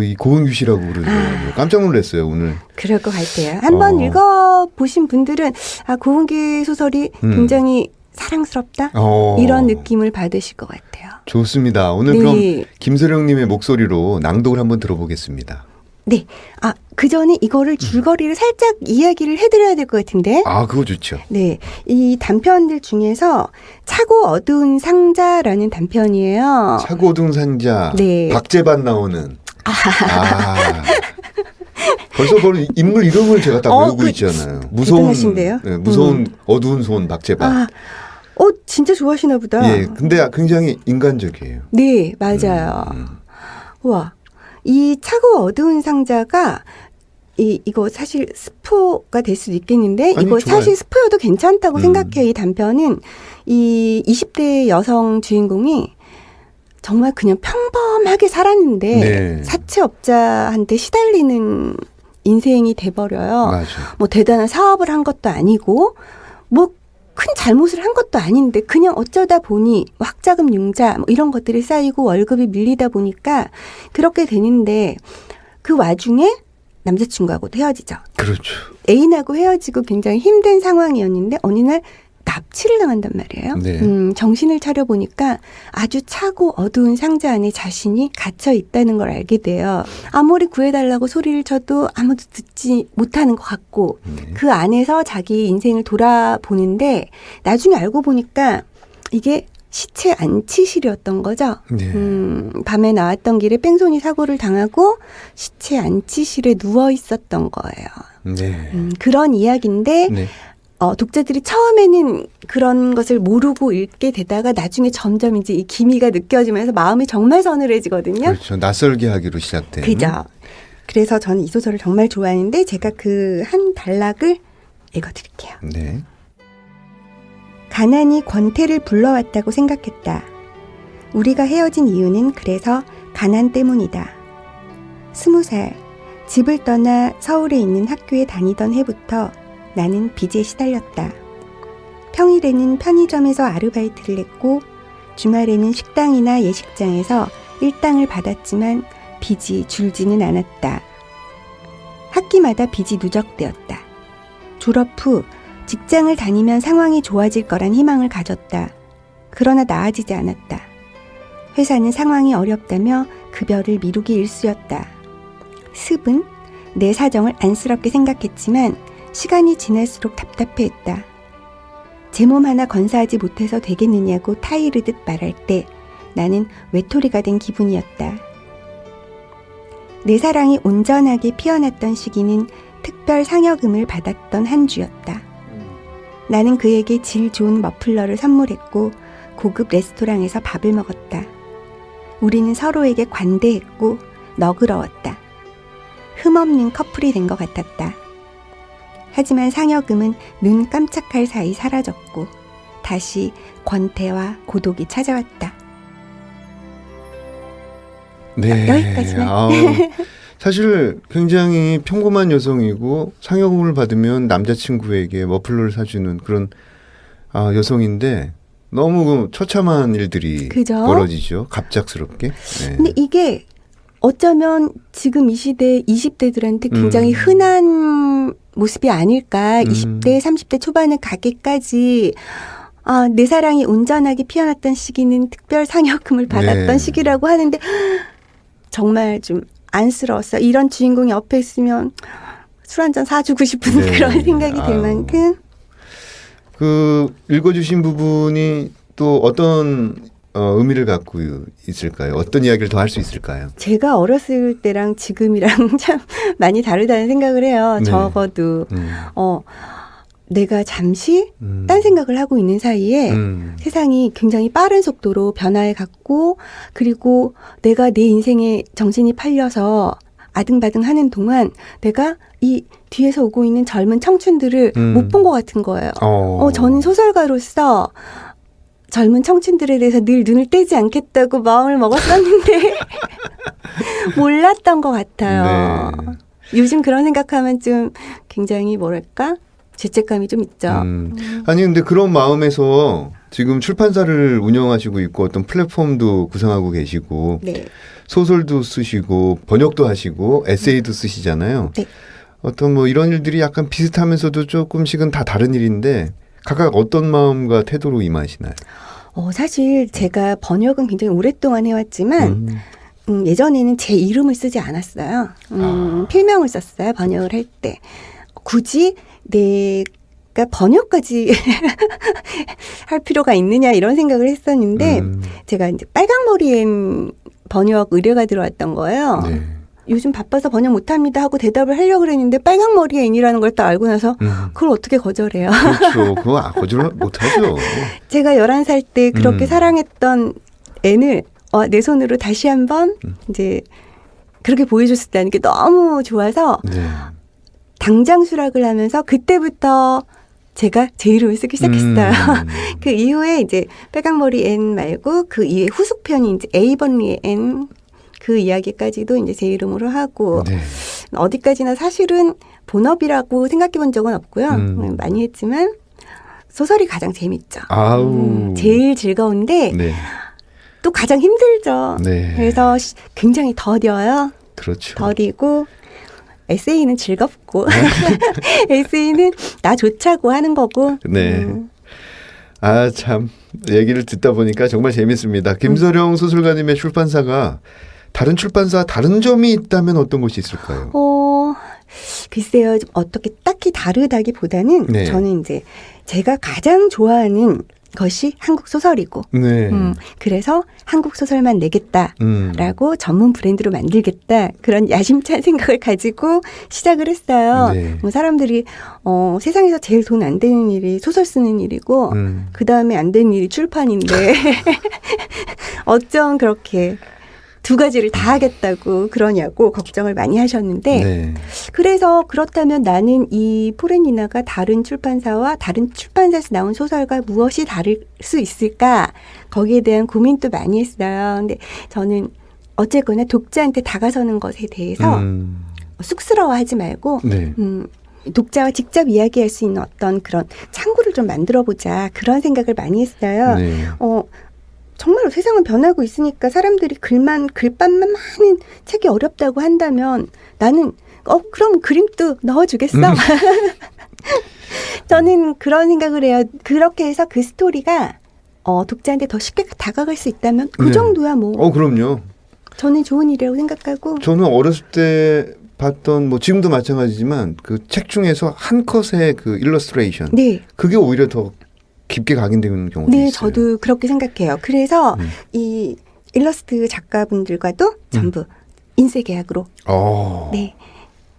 Speaker 1: 이 고은규 씨라고 그러더라고요. 깜짝 놀랐어요, 오늘.
Speaker 4: 그럴 것 같아요. 한번 읽어보신 분들은 아, 고은규 소설이 굉장히 사랑스럽다 이런 느낌을 받으실 것 같아요.
Speaker 1: 좋습니다. 오늘
Speaker 4: 네.
Speaker 1: 그럼 김서령님의 목소리로 낭독을 한번 들어보겠습니다.
Speaker 4: 네. 아, 그 전에 이거를 줄거리를 살짝 이야기를 해드려야 될 것 같은데.
Speaker 1: 아, 그거 좋죠.
Speaker 4: 네. 이 단편들 중에서 차고 어두운 상자라는 단편이에요.
Speaker 1: 차고 어두운 상자.
Speaker 4: 네.
Speaker 1: 박재반 나오는. 벌써 인물 이름을 제가 다 외우고 있잖아요.
Speaker 4: 대단하신데요?
Speaker 1: 네, 무서운 어두운 손 박재반.
Speaker 4: 아, 진짜 좋아하시나 보다.
Speaker 1: 예, 근데 굉장히 인간적이에요.
Speaker 4: 네, 맞아요. 우와. 이 차고 어두운 상자가 이거 사실 스포가 될 수도 있겠는데
Speaker 1: 아니,
Speaker 4: 이거
Speaker 1: 좋아요.
Speaker 4: 사실 스포여도 괜찮다고 생각해요. 이 단편은 이 20대 여성 주인공이 정말 그냥 평범하게 살았는데
Speaker 1: 네.
Speaker 4: 사채업자한테 시달리는 인생이 돼버려요.
Speaker 1: 맞아.
Speaker 4: 뭐 대단한 사업을 한 것도 아니고 뭐 큰 잘못을 한 것도 아닌데 그냥 어쩌다 보니 뭐 학자금 융자 뭐 이런 것들이 쌓이고 월급이 밀리다 보니까 그렇게 되는데 그 와중에 남자친구하고도 헤어지죠.
Speaker 1: 그렇죠.
Speaker 4: 애인하고 헤어지고 굉장히 힘든 상황이었는데 어느 날 납치를 당한단 말이에요.
Speaker 1: 네.
Speaker 4: 정신을 차려보니까 아주 차고 어두운 상자 안에 자신이 갇혀 있다는 걸 알게 돼요. 아무리 구해달라고 소리를 쳐도 아무도 듣지 못하는 것 같고 그 안에서 자기 인생을 돌아보는데 나중에 알고 보니까 이게 시체 안치실이었던 거죠.
Speaker 1: 네.
Speaker 4: 밤에 나왔던 길에 뺑소니 사고를 당하고 시체 안치실에 누워 있었던 거예요.
Speaker 1: 네.
Speaker 4: 그런 이야기인데
Speaker 1: 네.
Speaker 4: 독자들이 처음에는 그런 것을 모르고 읽게 되다가 나중에 점점 이제 이 기미가 느껴지면서 마음이 정말 서늘해지거든요.
Speaker 1: 그렇죠. 낯설게 하기로 시작된.
Speaker 4: 그죠. 그래서 저는 이 소설을 정말 좋아하는데 제가 그 한 단락을 읽어드릴게요.
Speaker 1: 네.
Speaker 4: 가난이 권태를 불러왔다고 생각했다. 우리가 헤어진 이유는 그래서 가난 때문이다. 20살, 집을 떠나 서울에 있는 학교에 다니던 해부터 나는 빚에 시달렸다. 평일에는 편의점에서 아르바이트를 했고 주말에는 식당이나 예식장에서 일당을 받았지만 빚이 줄지는 않았다. 학기마다 빚이 누적되었다. 졸업 후 직장을 다니면 상황이 좋아질 거란 희망을 가졌다. 그러나 나아지지 않았다. 회사는 상황이 어렵다며 급여를 미루기 일쑤였다. 습은 내 사정을 안쓰럽게 생각했지만 시간이 지날수록 답답해했다. 제 몸 하나 건사하지 못해서 되겠느냐고 타이르듯 말할 때 나는 외톨이가 된 기분이었다. 내 사랑이 온전하게 피어났던 시기는 특별 상여금을 받았던 한 주였다. 나는 그에게 질 좋은 머플러를 선물했고 고급 레스토랑에서 밥을 먹었다. 우리는 서로에게 관대했고 너그러웠다. 흠없는 커플이 된 것 같았다. 하지만 상여금은 눈 깜짝할 사이 사라졌고 다시 권태와 고독이 찾아왔다.
Speaker 1: 네.
Speaker 4: 여기까지만.
Speaker 1: 아우, 사실 굉장히 평범한 여성이고 상여금을 받으면 남자친구에게 머플러를 사주는 그런 여성인데 너무 처참한 일들이
Speaker 4: 그죠?
Speaker 1: 벌어지죠. 갑작스럽게. 네.
Speaker 4: 근데 이게 어쩌면 지금 이 시대 20대들한테 굉장히 흔한 모습이 아닐까. 20대, 30대 초반을 가기까지 내 사랑이 온전하게 피어났던 시기는 특별 상여금을 받았던
Speaker 1: 네.
Speaker 4: 시기라고 하는데 정말 좀 안쓰러웠어. 이런 주인공이 옆에 있으면 술 한잔 사주고 싶은
Speaker 1: 네.
Speaker 4: 그런 생각이 들 만큼.
Speaker 1: 그 읽어주신 부분이 또 어떤 의미를 갖고 있을까요? 어떤 이야기를 더 할 수 있을까요?
Speaker 4: 제가 어렸을 때랑 지금이랑 참 많이 다르다는 생각을 해요.
Speaker 1: 네.
Speaker 4: 적어도 내가 잠시 딴 생각을 하고 있는 사이에 세상이 굉장히 빠른 속도로 변화해 갔고, 그리고 내가 내 인생에 정신이 팔려서 아등바등 하는 동안 내가 이 뒤에서 오고 있는 젊은 청춘들을 못 본 것 같은 거예요. 저는 소설가로서 젊은 청춘들에 대해서 늘 눈을 떼지 않겠다고 마음을 먹었었는데 몰랐던 것 같아요.
Speaker 1: 네.
Speaker 4: 요즘 그런 생각하면 좀 굉장히 뭐랄까? 죄책감이 좀 있죠.
Speaker 1: 아니 근데 그런 마음에서 지금 출판사를 운영하시고 있고 어떤 플랫폼도 구상하고 계시고
Speaker 4: 네.
Speaker 1: 소설도 쓰시고 번역도 하시고 에세이도 쓰시잖아요.
Speaker 4: 네.
Speaker 1: 어떤 뭐 이런 일들이 약간 비슷하면서도 조금씩은 다 다른 일인데 각각 어떤 마음과 태도로 임하시나요?
Speaker 4: 사실 제가 번역은 굉장히 오랫동안 해왔지만 예전에는 제 이름을 쓰지 않았어요. 필명을 썼어요. 번역을 할 때. 굳이 내가 번역까지 할 필요가 있느냐 이런 생각을 했었는데 제가 이제 빨강머리엔 번역 의뢰가 들어왔던 거예요.
Speaker 1: 네.
Speaker 4: 요즘 바빠서 번역 못합니다 하고 대답을 하려고 그랬는데 빨강머리에 인이라는 걸 딱 알고 나서 그걸 어떻게 거절해요.
Speaker 1: 그렇죠. 그거 거절 못하죠.
Speaker 4: 제가 11살 때 그렇게 사랑했던 애를 내 손으로 다시 한번 이제 그렇게 보여줬었다는 게 너무 좋아서
Speaker 1: 네.
Speaker 4: 당장 수락을 하면서 그때부터 제가 제 이름을 쓰기 시작했어요. 그 이후에 이제 빨강머리 앤 말고 그 이후에 후속편이 이제 에이번리의 앤 그 이야기까지도 이제 제 이름으로 하고
Speaker 1: 네.
Speaker 4: 어디까지나 사실은 본업이라고 생각해 본 적은 없고요. 많이 했지만 소설이 가장 재밌죠.
Speaker 1: 아우.
Speaker 4: 제일 즐거운데
Speaker 1: 네.
Speaker 4: 또 가장 힘들죠.
Speaker 1: 네.
Speaker 4: 그래서 굉장히 더뎌요.
Speaker 1: 그렇죠.
Speaker 4: 더디고 에세이는 즐겁고 에세이는 나 좋자고 하는 거고.
Speaker 1: 네. 아, 참. 얘기를 듣다 보니까 정말 재밌습니다. 김서령 소설가님의 출판사가 다른 출판사 다른 점이 있다면 어떤 것이 있을까요?
Speaker 4: 글쎄요. 좀 어떻게 딱히 다르다기보다는
Speaker 1: 네.
Speaker 4: 저는 이제 제가 가장 좋아하는 것이 한국 소설이고
Speaker 1: 네.
Speaker 4: 그래서 한국 소설만 내겠다라고 전문 브랜드로 만들겠다 그런 야심찬 생각을 가지고 시작을 했어요.
Speaker 1: 네.
Speaker 4: 뭐 사람들이 세상에서 제일 돈 안 되는 일이 소설 쓰는 일이고 그다음에 안 되는 일이 출판인데 어쩜 그렇게 두 가지를 다 하겠다고 그러냐고 걱정을 많이 하셨는데
Speaker 1: 네.
Speaker 4: 그래서 그렇다면 나는 이 포레니나가 다른 출판사와 다른 출판사에서 나온 소설과 무엇이 다를 수 있을까 거기에 대한 고민도 많이 했어요. 근데 저는 어쨌거나 독자한테 다가서는 것에 대해서 쑥스러워하지 말고
Speaker 1: 네.
Speaker 4: 독자와 직접 이야기할 수 있는 어떤 그런 창구를 좀 만들어보자 그런 생각을 많이 했어요.
Speaker 1: 네.
Speaker 4: 정말로 세상은 변하고 있으니까 사람들이 글밥만 많은 책이 어렵다고 한다면 나는 그럼 그림도 넣어주겠어? 저는 그런 생각을 해요. 그렇게 해서 그 스토리가 독자한테 더 쉽게 다가갈 수 있다면 그
Speaker 1: 네.
Speaker 4: 정도야 뭐.
Speaker 1: 그럼요.
Speaker 4: 저는 좋은 일이라고 생각하고.
Speaker 1: 저는 어렸을 때 봤던 뭐 지금도 마찬가지지만 그 책 중에서 한 컷의 그 일러스트레이션
Speaker 4: 네.
Speaker 1: 그게 오히려 더 깊게 각인되는 경우도
Speaker 4: 네,
Speaker 1: 있어요.
Speaker 4: 저도 그렇게 생각해요. 그래서 이 일러스트 작가분들과도 전부 인쇄 계약으로. 네.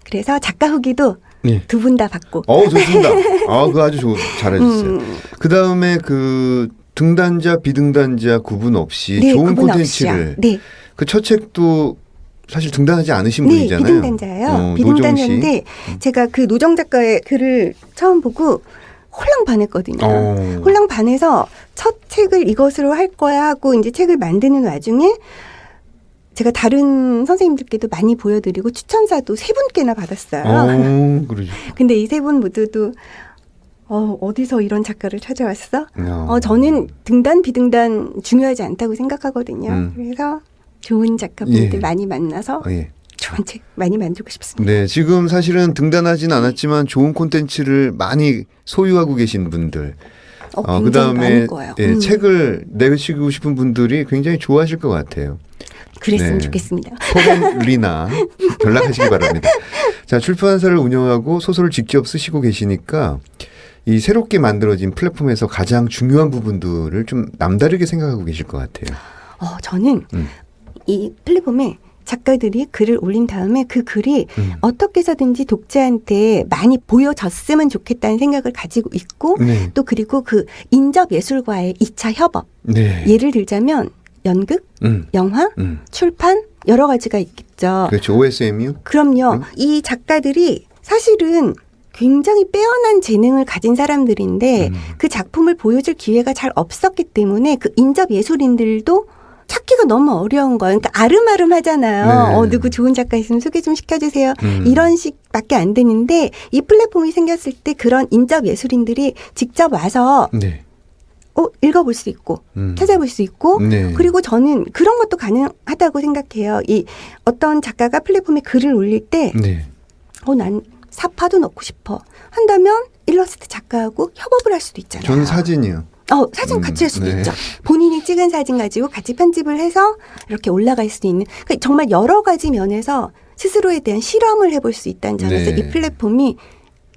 Speaker 4: 그래서 작가 후기도
Speaker 1: 네.
Speaker 4: 두 분 다 받고.
Speaker 1: 좋습니다. 그거 아주 잘해주세요. 그 다음에 그 등단자, 비등단자 구분 없이
Speaker 4: 네,
Speaker 1: 좋은
Speaker 4: 구분
Speaker 1: 콘텐츠를.
Speaker 4: 없이요. 네.
Speaker 1: 그 첫 책도 사실 등단하지 않으신
Speaker 4: 네,
Speaker 1: 분이잖아요.
Speaker 4: 비등단자예요. 비등단자인데 제가 그 노정 작가의 글을 처음 보고 홀랑 반했거든요. 홀랑 반해서 첫 책을 이것으로 할 거야 하고 이제 책을 만드는 와중에 제가 다른 선생님들께도 많이 보여드리고 추천사도 3분께나 받았어요.
Speaker 1: 그러죠.
Speaker 4: 근데 이 3분 모두도 어디서 이런 작가를 찾아왔어? 저는 등단 비등단 중요하지 않다고 생각하거든요. 그래서 좋은 작가분들 많이 만나서 좋은 책 많이 만들고 싶습니다.
Speaker 1: 네, 지금 사실은 등단하진 않았지만 좋은 콘텐츠를 많이 소유하고 계신 분들, 그 다음에 책을 내시고 싶은 분들이 굉장히 좋아하실 것 같아요.
Speaker 4: 그랬으면 좋겠습니다.
Speaker 1: 포벤 리나 연락하시기 바랍니다. 자, 출판사를 운영하고 소설을 직접 쓰시고 계시니까 이 새롭게 만들어진 플랫폼에서 가장 중요한 부분들을 좀 남다르게 생각하고 계실 것 같아요.
Speaker 4: 저는 이 플랫폼에 작가들이 글을 올린 다음에 그 글이 어떻게 해서든지 독자한테 많이 보여졌으면 좋겠다는 생각을 가지고 있고 또 그리고 그 인접 예술과의 2차 협업. 예를 들자면 연극, 영화, 출판 여러 가지가 있겠죠.
Speaker 1: 그렇죠. OSM이요?
Speaker 4: 그럼요. 이 작가들이 사실은 굉장히 빼어난 재능을 가진 사람들인데 그 작품을 보여줄 기회가 잘 없었기 때문에 그 인접 예술인들도 찾기가 너무 어려운 거예요. 그러니까 아름아름 하잖아요. 누구 좋은 작가 있으면 소개 좀 시켜주세요. 이런 식밖에 안 되는데 이 플랫폼이 생겼을 때 그런 인접 예술인들이 직접 와서 읽어볼 수 있고 찾아볼 수 있고 그리고 저는 그런 것도 가능하다고 생각해요. 이 어떤 작가가 플랫폼에 글을 올릴 때 난 사파도 넣고 싶어 한다면 일러스트 작가하고 협업을 할 수도 있잖아요.
Speaker 1: 저는 사진이요.
Speaker 4: 사진 같이 할 수도 있죠. 본인이 찍은 사진 가지고 같이 편집을 해서 이렇게 올라갈 수 있는 그러니까 정말 여러 가지 면에서 스스로에 대한 실험을 해볼 수 있다는 점에서 이 플랫폼이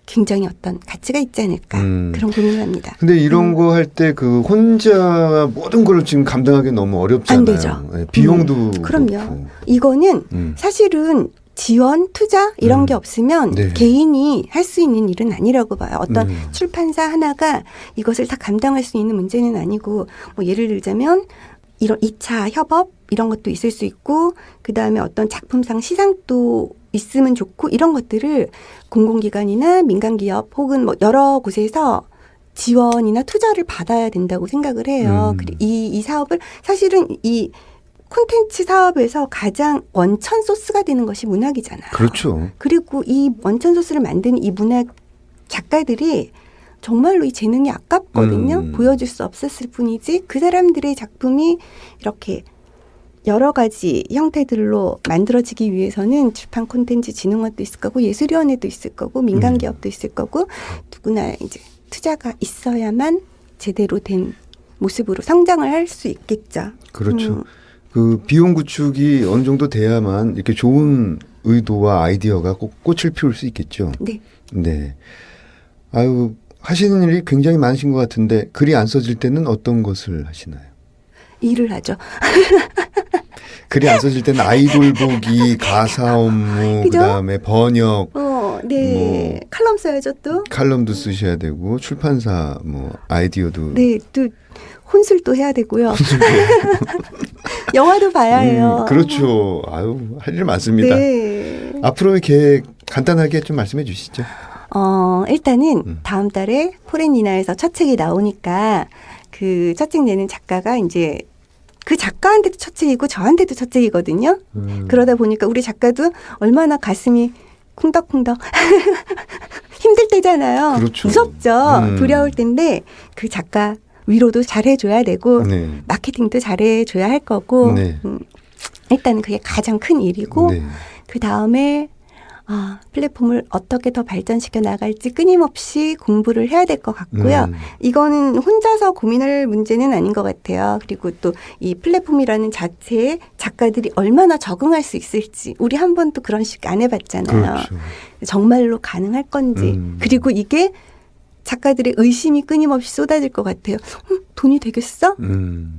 Speaker 4: 굉장히 어떤 가치가 있지 않을까 그런 고민을 합니다.
Speaker 1: 근데 이런 거 할 때 그 혼자 모든 걸 지금 감당하기 너무 어렵잖아요.
Speaker 4: 안 되죠.
Speaker 1: 비용도
Speaker 4: 그럼요.
Speaker 1: 그렇고.
Speaker 4: 이거는 사실은 지원, 투자 이런 게 없으면 개인이 할 수 있는 일은 아니라고 봐요. 어떤 출판사 하나가 이것을 다 감당할 수 있는 문제는 아니고 뭐 예를 들자면 이런 2차 협업 이런 것도 있을 수 있고 그다음에 어떤 작품상 시상도 있으면 좋고 이런 것들을 공공기관이나 민간기업 혹은 뭐 여러 곳에서 지원이나 투자를 받아야 된다고 생각을 해요. 이 사업을 사실은 이 콘텐츠 사업에서 가장 원천 소스가 되는 것이 문학이잖아요.
Speaker 1: 그렇죠.
Speaker 4: 그리고 이 원천 소스를 만드는 이 문학 작가들이 정말로 이 재능이 아깝거든요. 보여줄 수 없었을 뿐이지 그 사람들의 작품이 이렇게 여러 가지 형태들로 만들어지기 위해서는 출판 콘텐츠 진흥원도 있을 거고 예술위원회도 있을 거고 민간기업도 있을 거고 누구나 이제 투자가 있어야만 제대로 된 모습으로 성장을 할 수 있겠죠.
Speaker 1: 그렇죠. 그 비용 구축이 어느 정도 돼야만 이렇게 좋은 의도와 아이디어가 꼭 꽃을 피울 수 있겠죠. 네. 아유, 하시는 일이 굉장히 많으신 것 같은데 글이 안 써질 때는 어떤 것을 하시나요?
Speaker 4: 일을 하죠.
Speaker 1: 글이 안 써질 때는 아이돌 보기, 가사 업무, 그다음에 번역,
Speaker 4: 칼럼 써야죠 또.
Speaker 1: 칼럼도 쓰셔야 되고 출판사 뭐 아이디어도.
Speaker 4: 또 혼술도 해야 되고요. 영화도 봐야 해요.
Speaker 1: 그렇죠. 아유, 할 일 많습니다. 앞으로의 계획 간단하게 좀 말씀해 주시죠.
Speaker 4: 일단은 다음 달에 포렌니나에서 첫 책이 나오니까 그 첫 책 내는 작가가 이제 그 작가한테도 첫 책이고 저한테도 첫 책이거든요. 그러다 보니까 우리 작가도 얼마나 가슴이 쿵덕쿵덕 힘들 때잖아요.
Speaker 1: 그렇죠.
Speaker 4: 무섭죠. 두려울 때인데 그 작가 위로도 잘해줘야 되고 마케팅도 잘해줘야 할 거고 일단은 그게 가장 큰 일이고 그 다음에 플랫폼을 어떻게 더 발전시켜 나갈지 끊임없이 공부를 해야 될 것 같고요. 이거는 혼자서 고민할 문제는 아닌 것 같아요. 그리고 또 이 플랫폼이라는 자체에 작가들이 얼마나 적응할 수 있을지 우리 한 번도 그런 식 안 해봤잖아요.
Speaker 1: 그렇죠.
Speaker 4: 정말로 가능할 건지 그리고 이게 작가들의 의심이 끊임없이 쏟아질 것 같아요. 돈이 되겠어?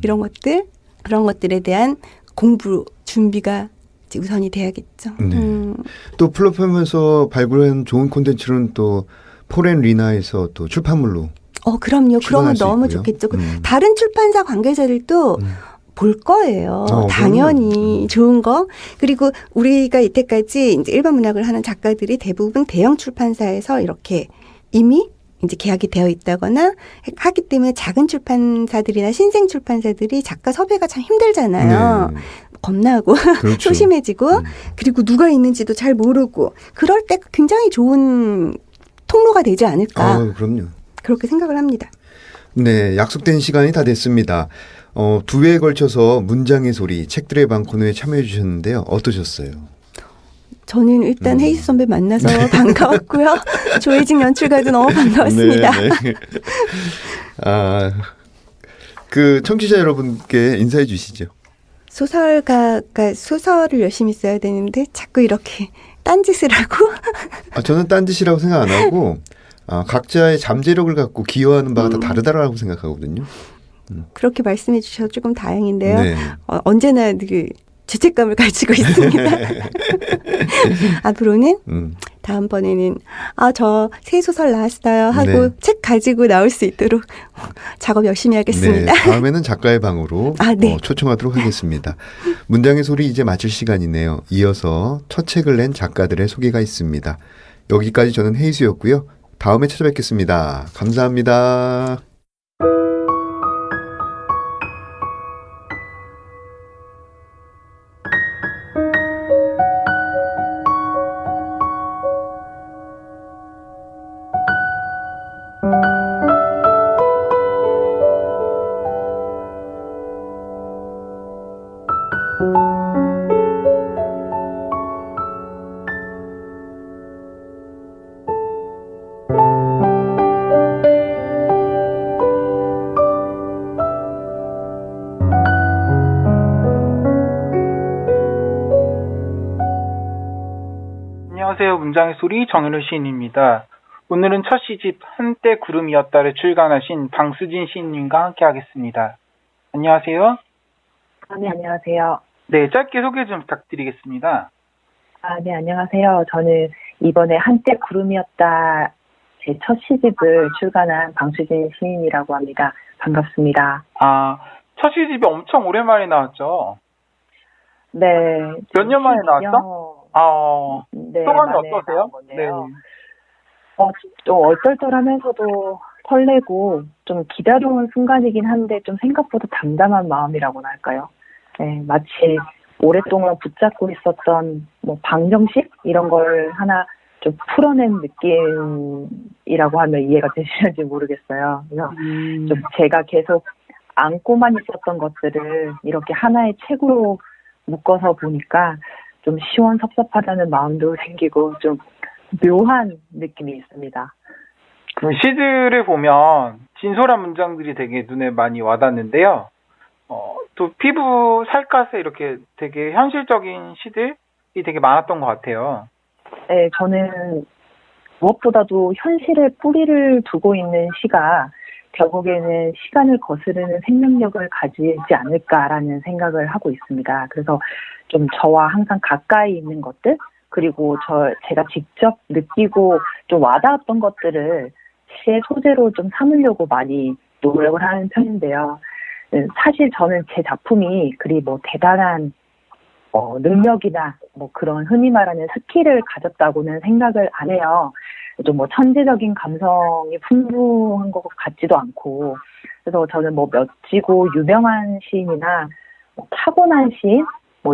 Speaker 4: 이런 것들 그런 것들에 대한 공부 준비가 이제 우선이 돼야겠죠.
Speaker 1: 네. 또 플랫폼에서 발굴한 좋은 콘텐츠는 또 포렌 리나에서 또 출판물로
Speaker 4: 그럼요. 그러면
Speaker 1: 출간할 수
Speaker 4: 너무
Speaker 1: 있고요.
Speaker 4: 좋겠죠. 다른 출판사 관계자들도 볼 거예요. 당연히 좋은 거. 그리고 우리가 이때까지 이제 일반 문학을 하는 작가들이 대부분 대형 출판사에서 이렇게 이미 이제 계약이 되어 있다거나 하기 때문에 작은 출판사들이나 신생 출판사들이 작가 섭외가 참 힘들잖아요.
Speaker 1: 네.
Speaker 4: 겁나고
Speaker 1: 그렇죠.
Speaker 4: 소심해지고 그리고 누가 있는지도 잘 모르고 그럴 때 굉장히 좋은 통로가 되지 않을까
Speaker 1: 그럼요.
Speaker 4: 그렇게 생각을 합니다.
Speaker 1: 네, 약속된 시간이 다 됐습니다. 2회에 걸쳐서 문장의 소리 책들의 방 코너에 참여해 주셨는데요. 어떠셨어요?
Speaker 4: 저는 일단 헤이스 선배 만나서 반가웠고요. 조혜진 연출가도 너무 반가웠습니다.
Speaker 1: 네, 네. 그 청취자 여러분께 인사해 주시죠.
Speaker 4: 소설가가 소설을 열심히 써야 되는데 자꾸 이렇게 딴짓을 하고
Speaker 1: 저는 딴짓이라고 생각 안 하고 각자의 잠재력을 갖고 기여하는 바가 다 다르다라고 생각하거든요.
Speaker 4: 그렇게 말씀해 주셔서 조금 다행인데요.
Speaker 1: 네.
Speaker 4: 언제나 늘 죄책감을 가지고 있습니다. 앞으로는 다음번에는 저 새 소설 나왔어요 하고
Speaker 1: 네.
Speaker 4: 책 가지고 나올 수 있도록 작업 열심히 하겠습니다.
Speaker 1: 네, 다음에는 작가의 방으로
Speaker 4: 네.
Speaker 1: 초청하도록 하겠습니다. 문장의 소리 이제 마칠 시간이네요. 이어서 첫 책을 낸 작가들의 소개가 있습니다. 여기까지 저는 헤이수였고요. 다음에 찾아뵙겠습니다. 감사합니다.
Speaker 5: 안녕하세요. 문장의 소리 정현우 시인입니다. 오늘은 첫 시집 한때 구름이었다를 출간하신 방수진 시인님과 함께 하겠습니다. 안녕하세요.
Speaker 6: 네, 안녕하세요.
Speaker 5: 네, 짧게 소개 좀 부탁드리겠습니다.
Speaker 6: 네, 안녕하세요. 저는 이번에 한때 구름이었다 제 첫 시집을 출간한 방수진 시인이라고 합니다. 반갑습니다.
Speaker 5: 첫 시집이 엄청 오랜만에 나왔죠?
Speaker 6: 네.
Speaker 5: 몇 년 만에 나왔죠?
Speaker 6: 네,
Speaker 5: 소감이
Speaker 6: 만에
Speaker 5: 어떠세요?
Speaker 6: 나온 건데요. 좀 얼떨떨하면서도 설레고 좀 기다려온 순간이긴 한데 좀 생각보다 담담한 마음이라고나 할까요? 네, 마치 오랫동안 붙잡고 있었던 방정식 이런 걸 하나 좀 풀어낸 느낌이라고 하면 이해가 되시는지 모르겠어요. 그래서 좀 제가 계속 안고만 있었던 것들을 이렇게 하나의 책으로 묶어서 보니까 좀 시원섭섭하다는 마음도 생기고 좀 묘한 느낌이 있습니다.
Speaker 5: 그 시들을 보면 진솔한 문장들이 되게 눈에 많이 와닿는데요. 또 피부 살갗에 이렇게 되게 현실적인 시들이 되게 많았던 것 같아요.
Speaker 6: 네, 저는 무엇보다도 현실에 뿌리를 두고 있는 시가 결국에는 시간을 거스르는 생명력을 가지지 않을까라는 생각을 하고 있습니다. 그래서 좀 저와 항상 가까이 있는 것들, 그리고 제가 직접 느끼고 좀 와닿았던 것들을 시의 소재로 좀 삼으려고 많이 노력을 하는 편인데요. 사실 저는 제 작품이 그리 대단한 능력이나 그런 흔히 말하는 스킬을 가졌다고는 생각을 안 해요. 좀 천재적인 감성이 풍부한 것 같지도 않고, 그래서 저는 멋지고 유명한 시인이나 타고난 시인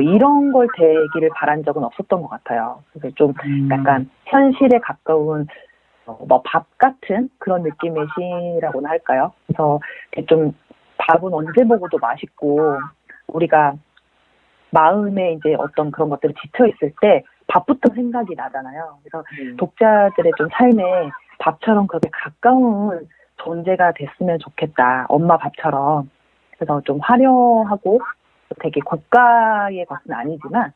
Speaker 6: 이런 걸 되기를 바란 적은 없었던 것 같아요. 그래서 좀 약간 현실에 가까운 밥 같은 그런 느낌의 시라고나 할까요? 그래서 좀 밥은 언제 먹어도 맛있고, 우리가 마음에 이제 어떤 그런 것들이 지쳐 있을 때 밥부터 생각이 나잖아요. 그래서 독자들의 좀 삶에 밥처럼 그렇게 가까운 존재가 됐으면 좋겠다. 엄마 밥처럼. 그래서 좀 화려하고 되게 고가의 것은 아니지만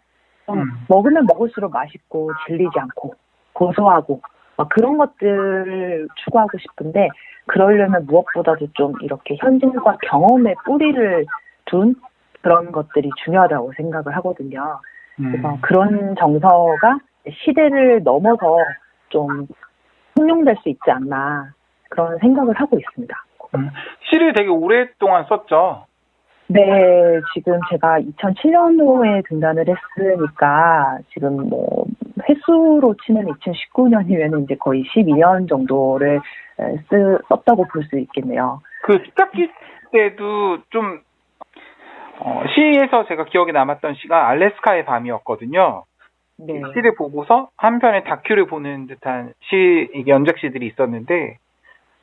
Speaker 6: 먹으면 먹을수록 맛있고 질리지 않고 고소하고 막 그런 것들을 추구하고 싶은데 그러려면 무엇보다도 좀 이렇게 현실과 경험의 뿌리를 둔 그런 것들이 중요하다고 생각을 하거든요. 그래서 그런 정서가 시대를 넘어서 좀 통용될 수 있지 않나 그런 생각을 하고 있습니다.
Speaker 5: 시를 되게 오랫동안 썼죠.
Speaker 6: 네, 지금 제가 2007년도에 등단을 했으니까 지금 뭐 횟수로 치면 2019년이면 이제 거의 12년 정도를 썼다고 볼 수 있겠네요.
Speaker 5: 그 시작기 때도 좀 시에서 제가 기억에 남았던 시가 알래스카의 밤이었거든요.
Speaker 6: 네.
Speaker 5: 시를 보고서 한편의 다큐를 보는 듯한 이게 연작시들이 있었는데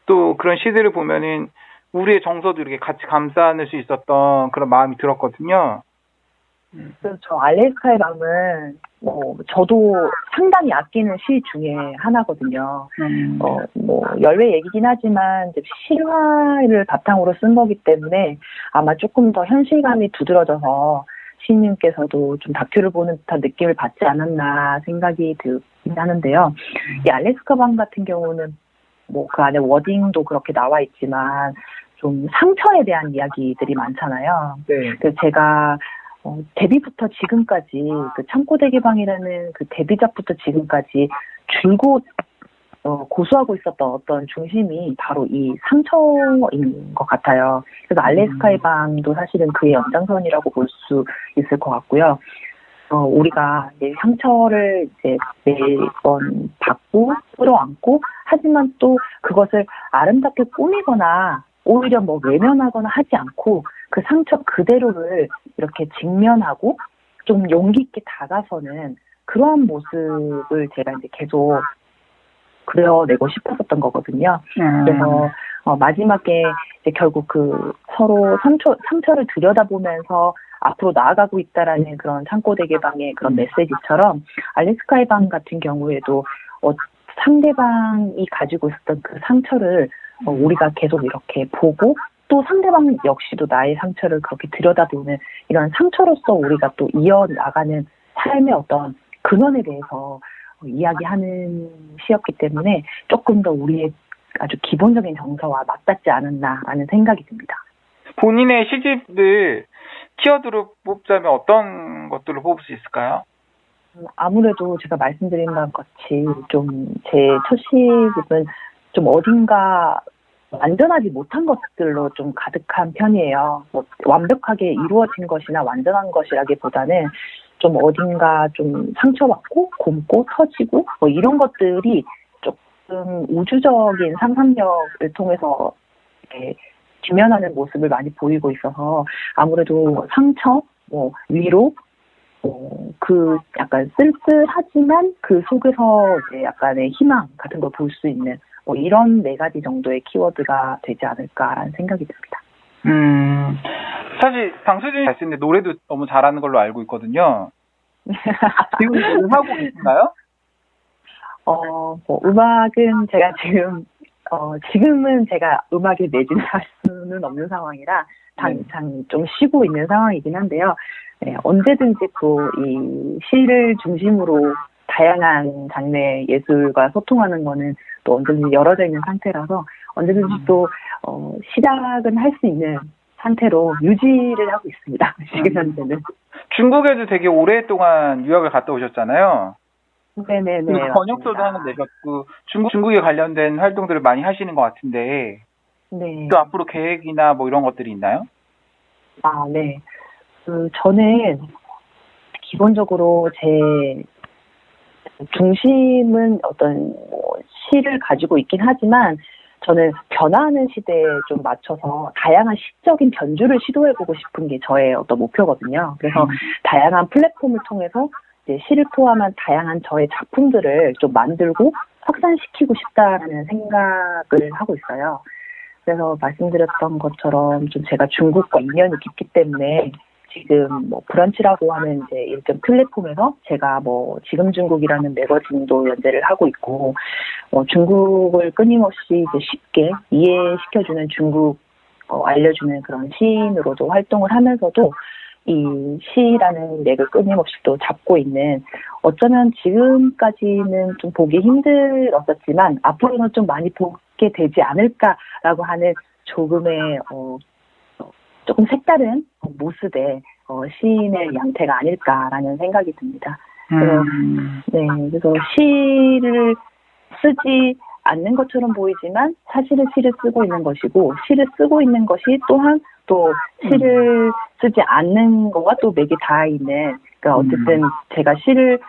Speaker 5: 또 그런 시들을 보면은 우리의 정서도 이렇게 같이 감싸 안을 수 있었던 그런 마음이 들었거든요.
Speaker 6: 그렇죠. 알래스카의 밤은 저도 상당히 아끼는 시 중에 하나거든요. 뭐 열외 얘기긴 하지만 이제 실화를 바탕으로 쓴 거기 때문에 아마 조금 더 현실감이 두드러져서 시인님께서도 좀 다큐를 보는 듯한 느낌을 받지 않았나 생각이 들긴 하는데요. 이 알래스카 밤 같은 경우는 뭐 그 안에 워딩도 그렇게 나와 있지만 좀 상처에 대한 이야기들이 많잖아요.
Speaker 5: 네.
Speaker 6: 그래서 제가 데뷔부터 지금까지 그 창고대개방이라는 그 데뷔작부터 지금까지 줄곧 고수하고 있었던 어떤 중심이 바로 이 상처인 것 같아요. 그래서 알래스카의 밤도 사실은 그의 연장선이라고 볼 수 있을 것 같고요. 우리가 이제 상처를 이제 매번 받고 끌어안고 하지만 또 그것을 아름답게 꾸미거나 오히려 뭐 외면하거나 하지 않고 그 상처 그대로를 이렇게 직면하고 좀 용기 있게 다가서는 그러한 모습을 제가 이제 계속 그려내고 싶었었던 거거든요. 그래서 마지막에 이제 결국 그 서로 상처를 들여다보면서 앞으로 나아가고 있다라는 그런 창고대개방의 그런 메시지처럼 알래스카의 밤 같은 경우에도 상대방이 가지고 있었던 그 상처를 우리가 계속 이렇게 보고 또 상대방 역시도 나의 상처를 그렇게 들여다보는 이런 상처로서 우리가 또 이어나가는 삶의 어떤 근원에 대해서 이야기하는 시였기 때문에 조금 더 우리의 아주 기본적인 정서와 맞닿지 않았나라는 생각이 듭니다.
Speaker 5: 본인의 시집을 키워드로 뽑자면 어떤 것들을 뽑을 수 있을까요?
Speaker 6: 아무래도 제가 말씀드린 것 같이 좀 제 첫 시집은 좀 어딘가 완전하지 못한 것들로 좀 가득한 편이에요. 뭐 완벽하게 이루어진 것이나 완전한 것이라기보다는 좀 어딘가 좀 상처받고 곪고 터지고 뭐 이런 것들이 조금 우주적인 상상력을 통해서 이렇게 지면하는 모습을 많이 보이고 있어서 아무래도 상처, 뭐 위로, 그 약간 쓸쓸하지만 그 속에서 이제 약간의 희망 같은 걸 볼 수 있는 뭐 이런 4가지 정도의 키워드가 되지 않을까라는 생각이 듭니다.
Speaker 5: 사실 방수진이 잘 쓰는데 노래도 너무 잘하는 걸로 알고 있거든요. 지금 노래 하고 계신가요?
Speaker 6: 뭐 음악은 제가 지금은 제가 음악에 매진할 수는 없는 상황이라 당장 좀 쉬고 있는 상황이긴 한데요. 네, 언제든지 이 시를 중심으로 다양한 장르의 예술과 소통하는 거는 또 언제든지 열어져 있는 상태라서 언제든지 또 시작은 할 수 있는 상태로 유지를 하고 있습니다. 지금 현재는.
Speaker 5: 중국에도 되게 오랫동안 유학을 갔다 오셨잖아요.
Speaker 6: 네네네.
Speaker 5: 번역서도 하나 내셨고 중국에 관련된 활동들을 많이 하시는 것 같은데
Speaker 6: 네.
Speaker 5: 또 앞으로 계획이나 뭐 이런 것들이 있나요?
Speaker 6: 네. 저는 기본적으로 제 중심은 어떤 시를 가지고 있긴 하지만 저는 변화하는 시대에 좀 맞춰서 다양한 시적인 변주를 시도해보고 싶은 게 저의 어떤 목표거든요. 그래서 다양한 플랫폼을 통해서 이제 시를 포함한 다양한 저의 작품들을 좀 만들고 확산시키고 싶다라는 생각을 하고 있어요. 그래서 말씀드렸던 것처럼 좀 제가 중국과 인연이 깊기 때문에 지금 뭐 브런치라고 하는 이제 일정 플랫폼에서 제가 뭐 지금 중국이라는 매거진도 연재를 하고 있고, 중국을 끊임없이 이제 쉽게 이해시켜주는 중국 알려주는 그런 시인으로도 활동을 하면서도 이 시라는 맥을 끊임없이 또 잡고 있는, 어쩌면 지금까지는 좀 보기 힘들었었지만 앞으로는 좀 많이 보게 되지 않을까라고 하는 조금의 조금 색다른 모습의 시인의 양태가 아닐까라는 생각이 듭니다. 그래서, 네, 그래서 시를 쓰지 않는 것처럼 보이지만 사실은 시를 쓰고 있는 것이고, 시를 쓰고 있는 것이 또한 또 시를 쓰지 않는 것과 또 맥이 닿아 있는, 그러니까 어쨌든 제가 시를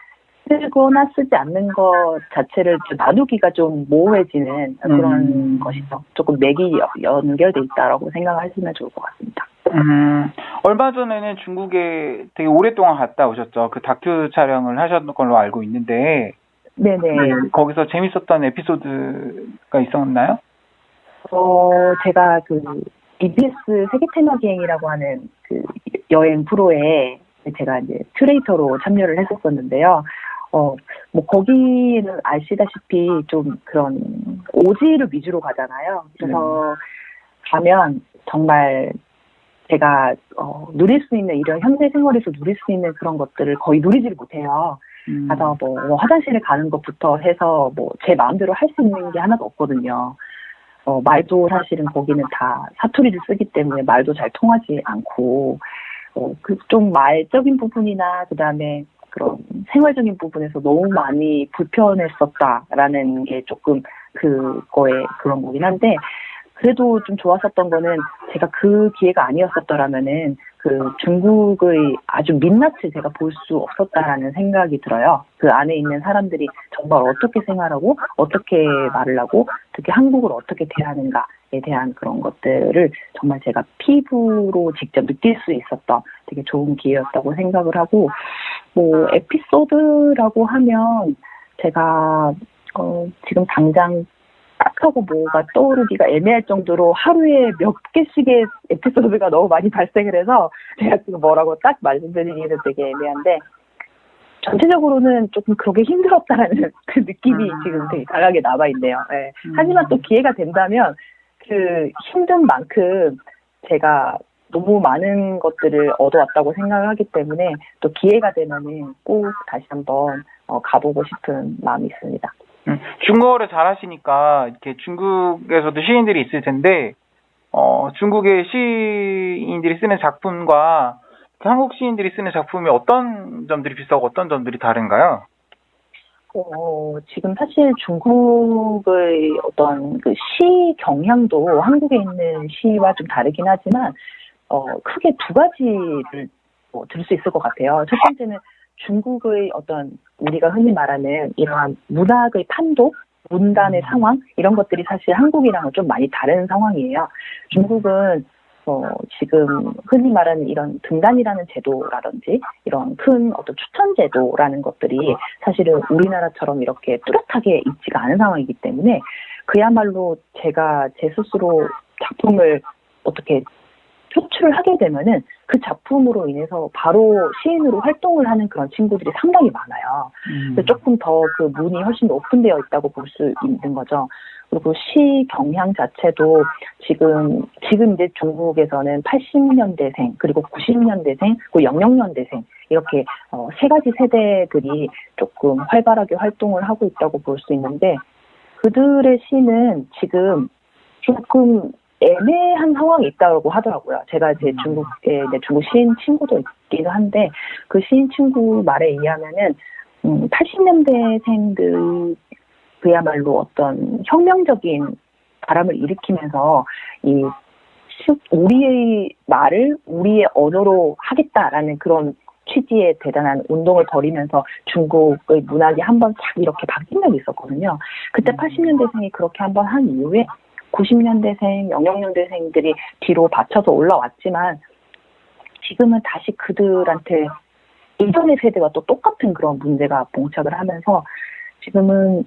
Speaker 6: 쓰거나 쓰지 않는 것 자체를 나누기가 좀 모호해지는 그런 것이죠. 조금 맥이 연결돼 있다라고 생각하시면 좋을 것 같습니다.
Speaker 5: 얼마 전에는 중국에 되게 오랫동안 갔다 오셨죠. 그 다큐 촬영을 하셨던 걸로 알고 있는데,
Speaker 6: 네네.
Speaker 5: 거기서 재밌었던 에피소드가 있었나요?
Speaker 6: 제가 그 EBS 세계 테마 기행이라고 하는 그 여행 프로에 제가 이제 큐레이터로 참여를 했었었는데요. 뭐 거기는 아시다시피 좀 그런 오지를 위주로 가잖아요. 그래서 가면 정말 제가 누릴 수 있는, 이런 현대 생활에서 누릴 수 있는 그런 것들을 거의 누리지를 못해요. 가서 뭐 화장실에 가는 것부터 해서 뭐 제 마음대로 할 수 있는 게 하나도 없거든요. 말도 사실은 거기는 다 사투리를 쓰기 때문에 말도 잘 통하지 않고, 그 좀 말적인 부분이나 그다음에 그런 생활적인 부분에서 너무 많이 불편했었다라는 게 조금 그거에 그런 거긴 한데, 그래도 좀 좋았었던 거는 제가 그 기회가 아니었었더라면은 그 중국의 아주 민낯을 제가 볼 수 없었다라는 생각이 들어요. 그 안에 있는 사람들이 정말 어떻게 생활하고 어떻게 말을 하고 특히 한국을 어떻게 대하는가에 대한 그런 것들을 정말 제가 피부로 직접 느낄 수 있었던 되게 좋은 기회였다고 생각을 하고, 뭐 에피소드라고 하면 제가 지금 당장 딱 하고 뭐가 떠오르기가 애매할 정도로 하루에 몇 개씩의 에피소드가 너무 많이 발생을 해서 제가 지금 뭐라고 딱 말씀드리기는 되게 애매한데, 전체적으로는 조금 그러게 힘들었다라는 그 느낌이 지금 되게 강하게 남아있네요. 네. 하지만 또 기회가 된다면 그 힘든 만큼 제가 너무 많은 것들을 얻어왔다고 생각을 하기 때문에 또 기회가 되면은 꼭 다시 한번 가보고 싶은 마음이 있습니다.
Speaker 5: 중국어를 잘하시니까 이렇게 중국에서도 시인들이 있을 텐데, 중국의 시인들이 쓰는 작품과 한국 시인들이 쓰는 작품이 어떤 점들이 비슷하고 어떤 점들이 다른가요?
Speaker 6: 지금 사실 중국의 어떤 그 시 경향도 한국에 있는 시와 좀 다르긴 하지만, 크게 두 가지를 들을 수 있을 것 같아요. 첫 번째는 중국의 어떤 우리가 흔히 말하는 이러한 문학의 판도, 문단의 상황, 이런 것들이 사실 한국이랑은 좀 많이 다른 상황이에요. 중국은 지금 흔히 말하는 이런 등단이라는 제도라든지 이런 큰 어떤 추천 제도라는 것들이 사실은 우리나라처럼 이렇게 뚜렷하게 있지가 않은 상황이기 때문에 그야말로 제가 제 스스로 작품을 어떻게 표출을 하게 되면은 그 작품으로 인해서 바로 시인으로 활동을 하는 그런 친구들이 상당히 많아요. 그래서 조금 더 그 문이 훨씬 오픈되어 있다고 볼 수 있는 거죠. 그리고 시 경향 자체도 지금 이제 중국에서는 80년대생, 그리고 90년대생, 그리고 00년대생, 이렇게 세 가지 세대들이 조금 활발하게 활동을 하고 있다고 볼 수 있는데, 그들의 시는 지금 조금 애매한 상황이 있다고 하더라고요. 제가 제 중국에 중국 시인 친구도 있기도 한데, 그 시인 친구 말에 의하면은 80년대생들 그야말로 어떤 혁명적인 바람을 일으키면서 우리의 말을 우리의 언어로 하겠다라는 그런 취지의 대단한 운동을 벌이면서 중국의 문학이 한번 싹 이렇게 바뀐 적이 있었거든요. 그때 80년대생이 그렇게 한번 한 이후에 90년대생, 00년대생들이 뒤로 받쳐서 올라왔지만 지금은 다시 그들한테 이전의 세대와 또 똑같은 그런 문제가 봉착을 하면서 지금은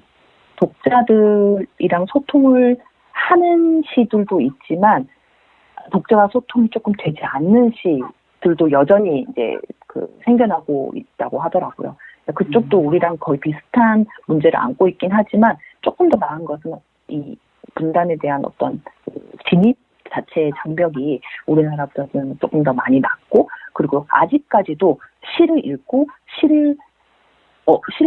Speaker 6: 독자들이랑 소통을 하는 시들도 있지만 독자와 소통이 조금 되지 않는 시, 들도 여전히 이제 생겨나고 있다고 하더라고요. 그쪽도 우리랑 거의 비슷한 문제를 안고 있긴 하지만 조금 더 나은 것은 이 분단에 대한 어떤 진입 자체의 장벽이 우리나라보다는 조금 더 많이 낮고, 그리고 아직까지도 시를 읽고 시를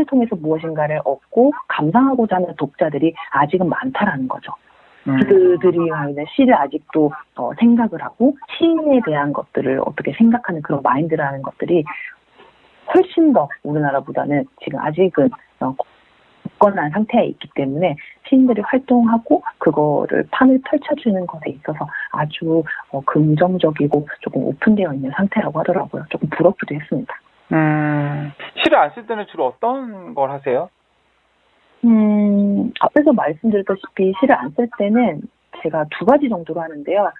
Speaker 6: 통해서 무엇인가를 얻고 감상하고자 하는 독자들이 아직은 많다라는 거죠. 그들이 있는 시를 아직도 생각을 하고 시인에 대한 것들을 어떻게 생각하는 그런 마인드라는 것들이 훨씬 더 우리나라보다는 지금 아직은 굳건한 상태에 있기 때문에 시인들이 활동하고 그거를 판을 펼쳐주는 것에 있어서 아주 긍정적이고 조금 오픈되어 있는 상태라고 하더라고요. 조금 부럽기도 했습니다.
Speaker 5: 시를 안 쓸 때는 주로 어떤 걸 하세요?
Speaker 6: 앞에서 말씀드렸다시피 시를 안 쓸 때는 제가 두 가지 정도로 하는데요.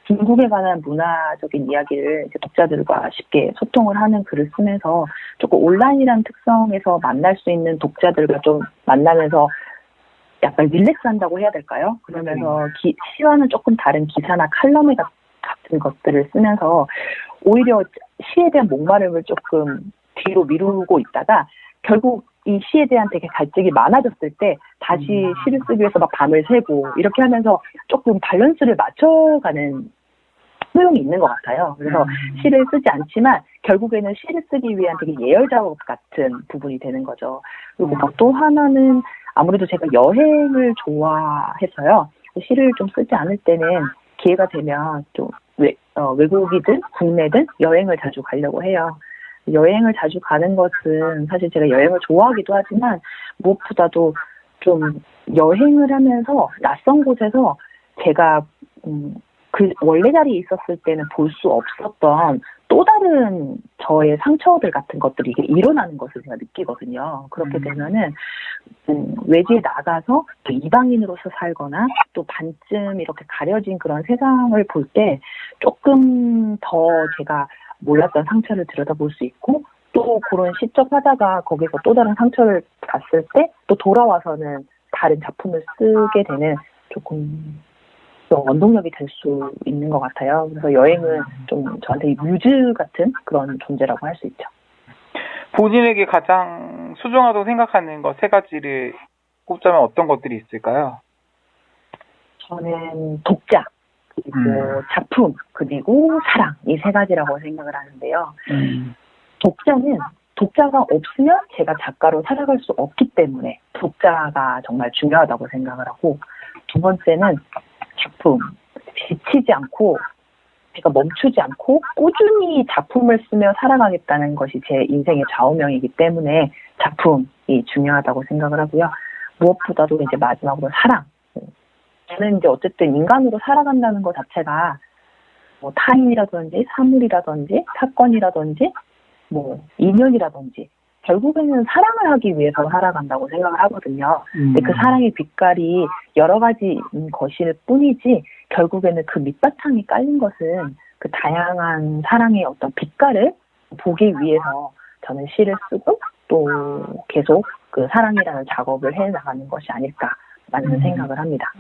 Speaker 6: 중국에 관한 문화적인 이야기를 이제 독자들과 쉽게 소통을 하는 글을 쓰면서 조금 온라인이라는 특성에서 만날 수 있는 독자들과 좀 만나면서 약간 릴렉스 한다고 해야 될까요? 그러면서 시와는 조금 다른 기사나 칼럼의 같은 것들을 쓰면서 오히려 시에 대한 목마름을 조금 뒤로 미루고 있다가 결국 이 시에 대한 되게 갈증이 많아졌을 때 다시 시를 쓰기 위해서 막 밤을 새고 이렇게 하면서 조금 밸런스를 맞춰가는 소용이 있는 것 같아요. 그래서 시를 쓰지 않지만 결국에는 시를 쓰기 위한 되게 예열 작업 같은 부분이 되는 거죠. 그리고 또 하나는 아무래도 제가 여행을 좋아해서요. 시를 좀 쓰지 않을 때는 기회가 되면 좀 외국이든 국내든 여행을 자주 가려고 해요. 여행을 자주 가는 것은 사실 제가 여행을 좋아하기도 하지만 무엇보다도 좀 여행을 하면서 낯선 곳에서 제가 그 원래 자리에 있었을 때는 볼 수 없었던 또 다른 저의 상처들 같은 것들이 이게 일어나는 것을 제가 느끼거든요. 그렇게 되면은 외지에 나가서 또 이방인으로서 살거나 또 반쯤 이렇게 가려진 그런 세상을 볼 때 조금 더 제가 몰랐던 상처를 들여다볼 수 있고 또 그런 시적 하다가 거기서 또 다른 상처를 봤을 때 또 돌아와서는 다른 작품을 쓰게 되는 조금 원동력이 될 수 있는 것 같아요. 그래서 여행은 좀 저한테 뮤즈 같은 그런 존재라고 할 수 있죠.
Speaker 5: 본인에게 가장 소중하다고 생각하는 것 3가지를 꼽자면 어떤 것들이 있을까요?
Speaker 6: 저는 독자, 그리고 작품, 그리고 사랑, 이 3가지라고 생각을 하는데요. 독자가 없으면 제가 작가로 살아갈 수 없기 때문에 독자가 정말 중요하다고 생각을 하고, 두 번째는 작품, 지치지 않고 제가 멈추지 않고 꾸준히 작품을 쓰며 살아가겠다는 것이 제 인생의 좌우명이기 때문에 작품이 중요하다고 생각을 하고요. 무엇보다도 이제 마지막으로 사랑. 저는 이제 어쨌든 인간으로 살아간다는 것 자체가 뭐 타인이라든지 사물이라든지 사건이라든지 뭐 인연이라든지 결국에는 사랑을 하기 위해서 살아간다고 생각을 하거든요. 근데 그 사랑의 빛깔이 여러 가지인 것일 뿐이지 결국에는 그 밑바탕이 깔린 것은 그 다양한 사랑의 어떤 빛깔을 보기 위해서 저는 시를 쓰고 또 계속 그 사랑이라는 작업을 해나가는 것이 아닐까라는 생각을 합니다.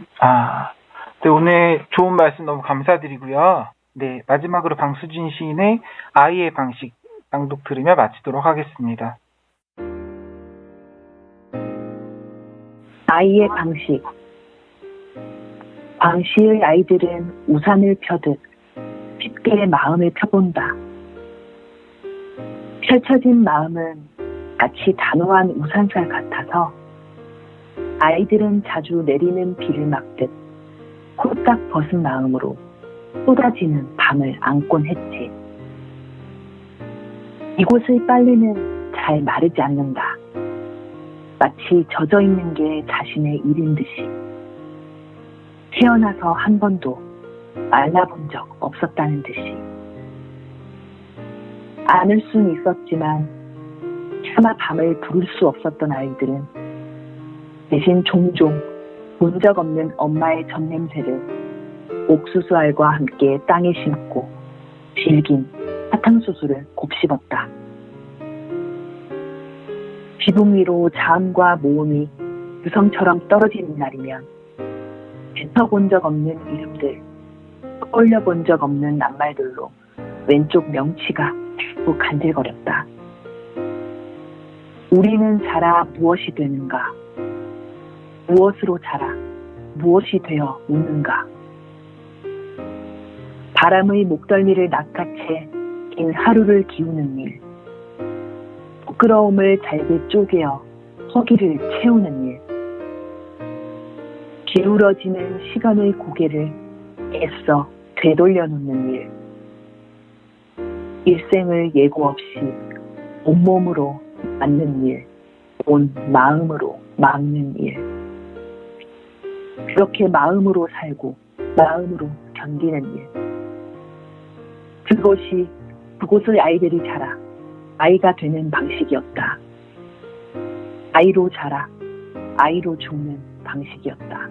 Speaker 5: 네, 오늘 좋은 말씀 너무 감사드리고요. 네, 마지막으로 방수진 시인의 아이의 방식 낭독 들으며 마치도록 하겠습니다.
Speaker 6: 아이의 방식. 광시의 아이들은 우산을 펴듯 쉽게 마음을 펴본다. 펼쳐진 마음은 마치 단호한 우산살 같아서 아이들은 자주 내리는 비를 막듯 홀딱 벗은 마음으로 쏟아지는 밤을 안곤 했지. 이곳의 빨래는 잘 마르지 않는다. 마치 젖어있는 게 자신의 일인 듯이. 태어나서 한 번도 말라본 적 없었다는 듯이. 안을 순 있었지만 차마 밤을 부를 수 없었던 아이들은 대신 종종 본 적 없는 엄마의 젖냄새를 옥수수알과 함께 땅에 심고 질긴 사탕수수를 곱씹었다. 지붕 위로 자음과 모음이 유성처럼 떨어지는 날이면 뱉어본 적 없는 이름들, 떠올려본 적 없는 낱말들로 왼쪽 명치가 자꾸 간질거렸다. 우리는 자라 무엇이 되는가? 무엇으로 자라 무엇이 되어 웃는가? 바람의 목덜미를 낚아채 긴 하루를 기우는 일, 부끄러움을 잘게 쪼개어 허기를 채우는 일, 기울어지는 시간의 고개를 애써 되돌려 놓는 일, 일생을 예고 없이 온몸으로 맞는 일, 온 마음으로 막는 일. 그렇게 마음으로 살고 마음으로 견디는 일. 그것이 그곳의 아이들이 자라 아이가 되는 방식이었다. 아이로 자라 아이로 죽는 방식이었다.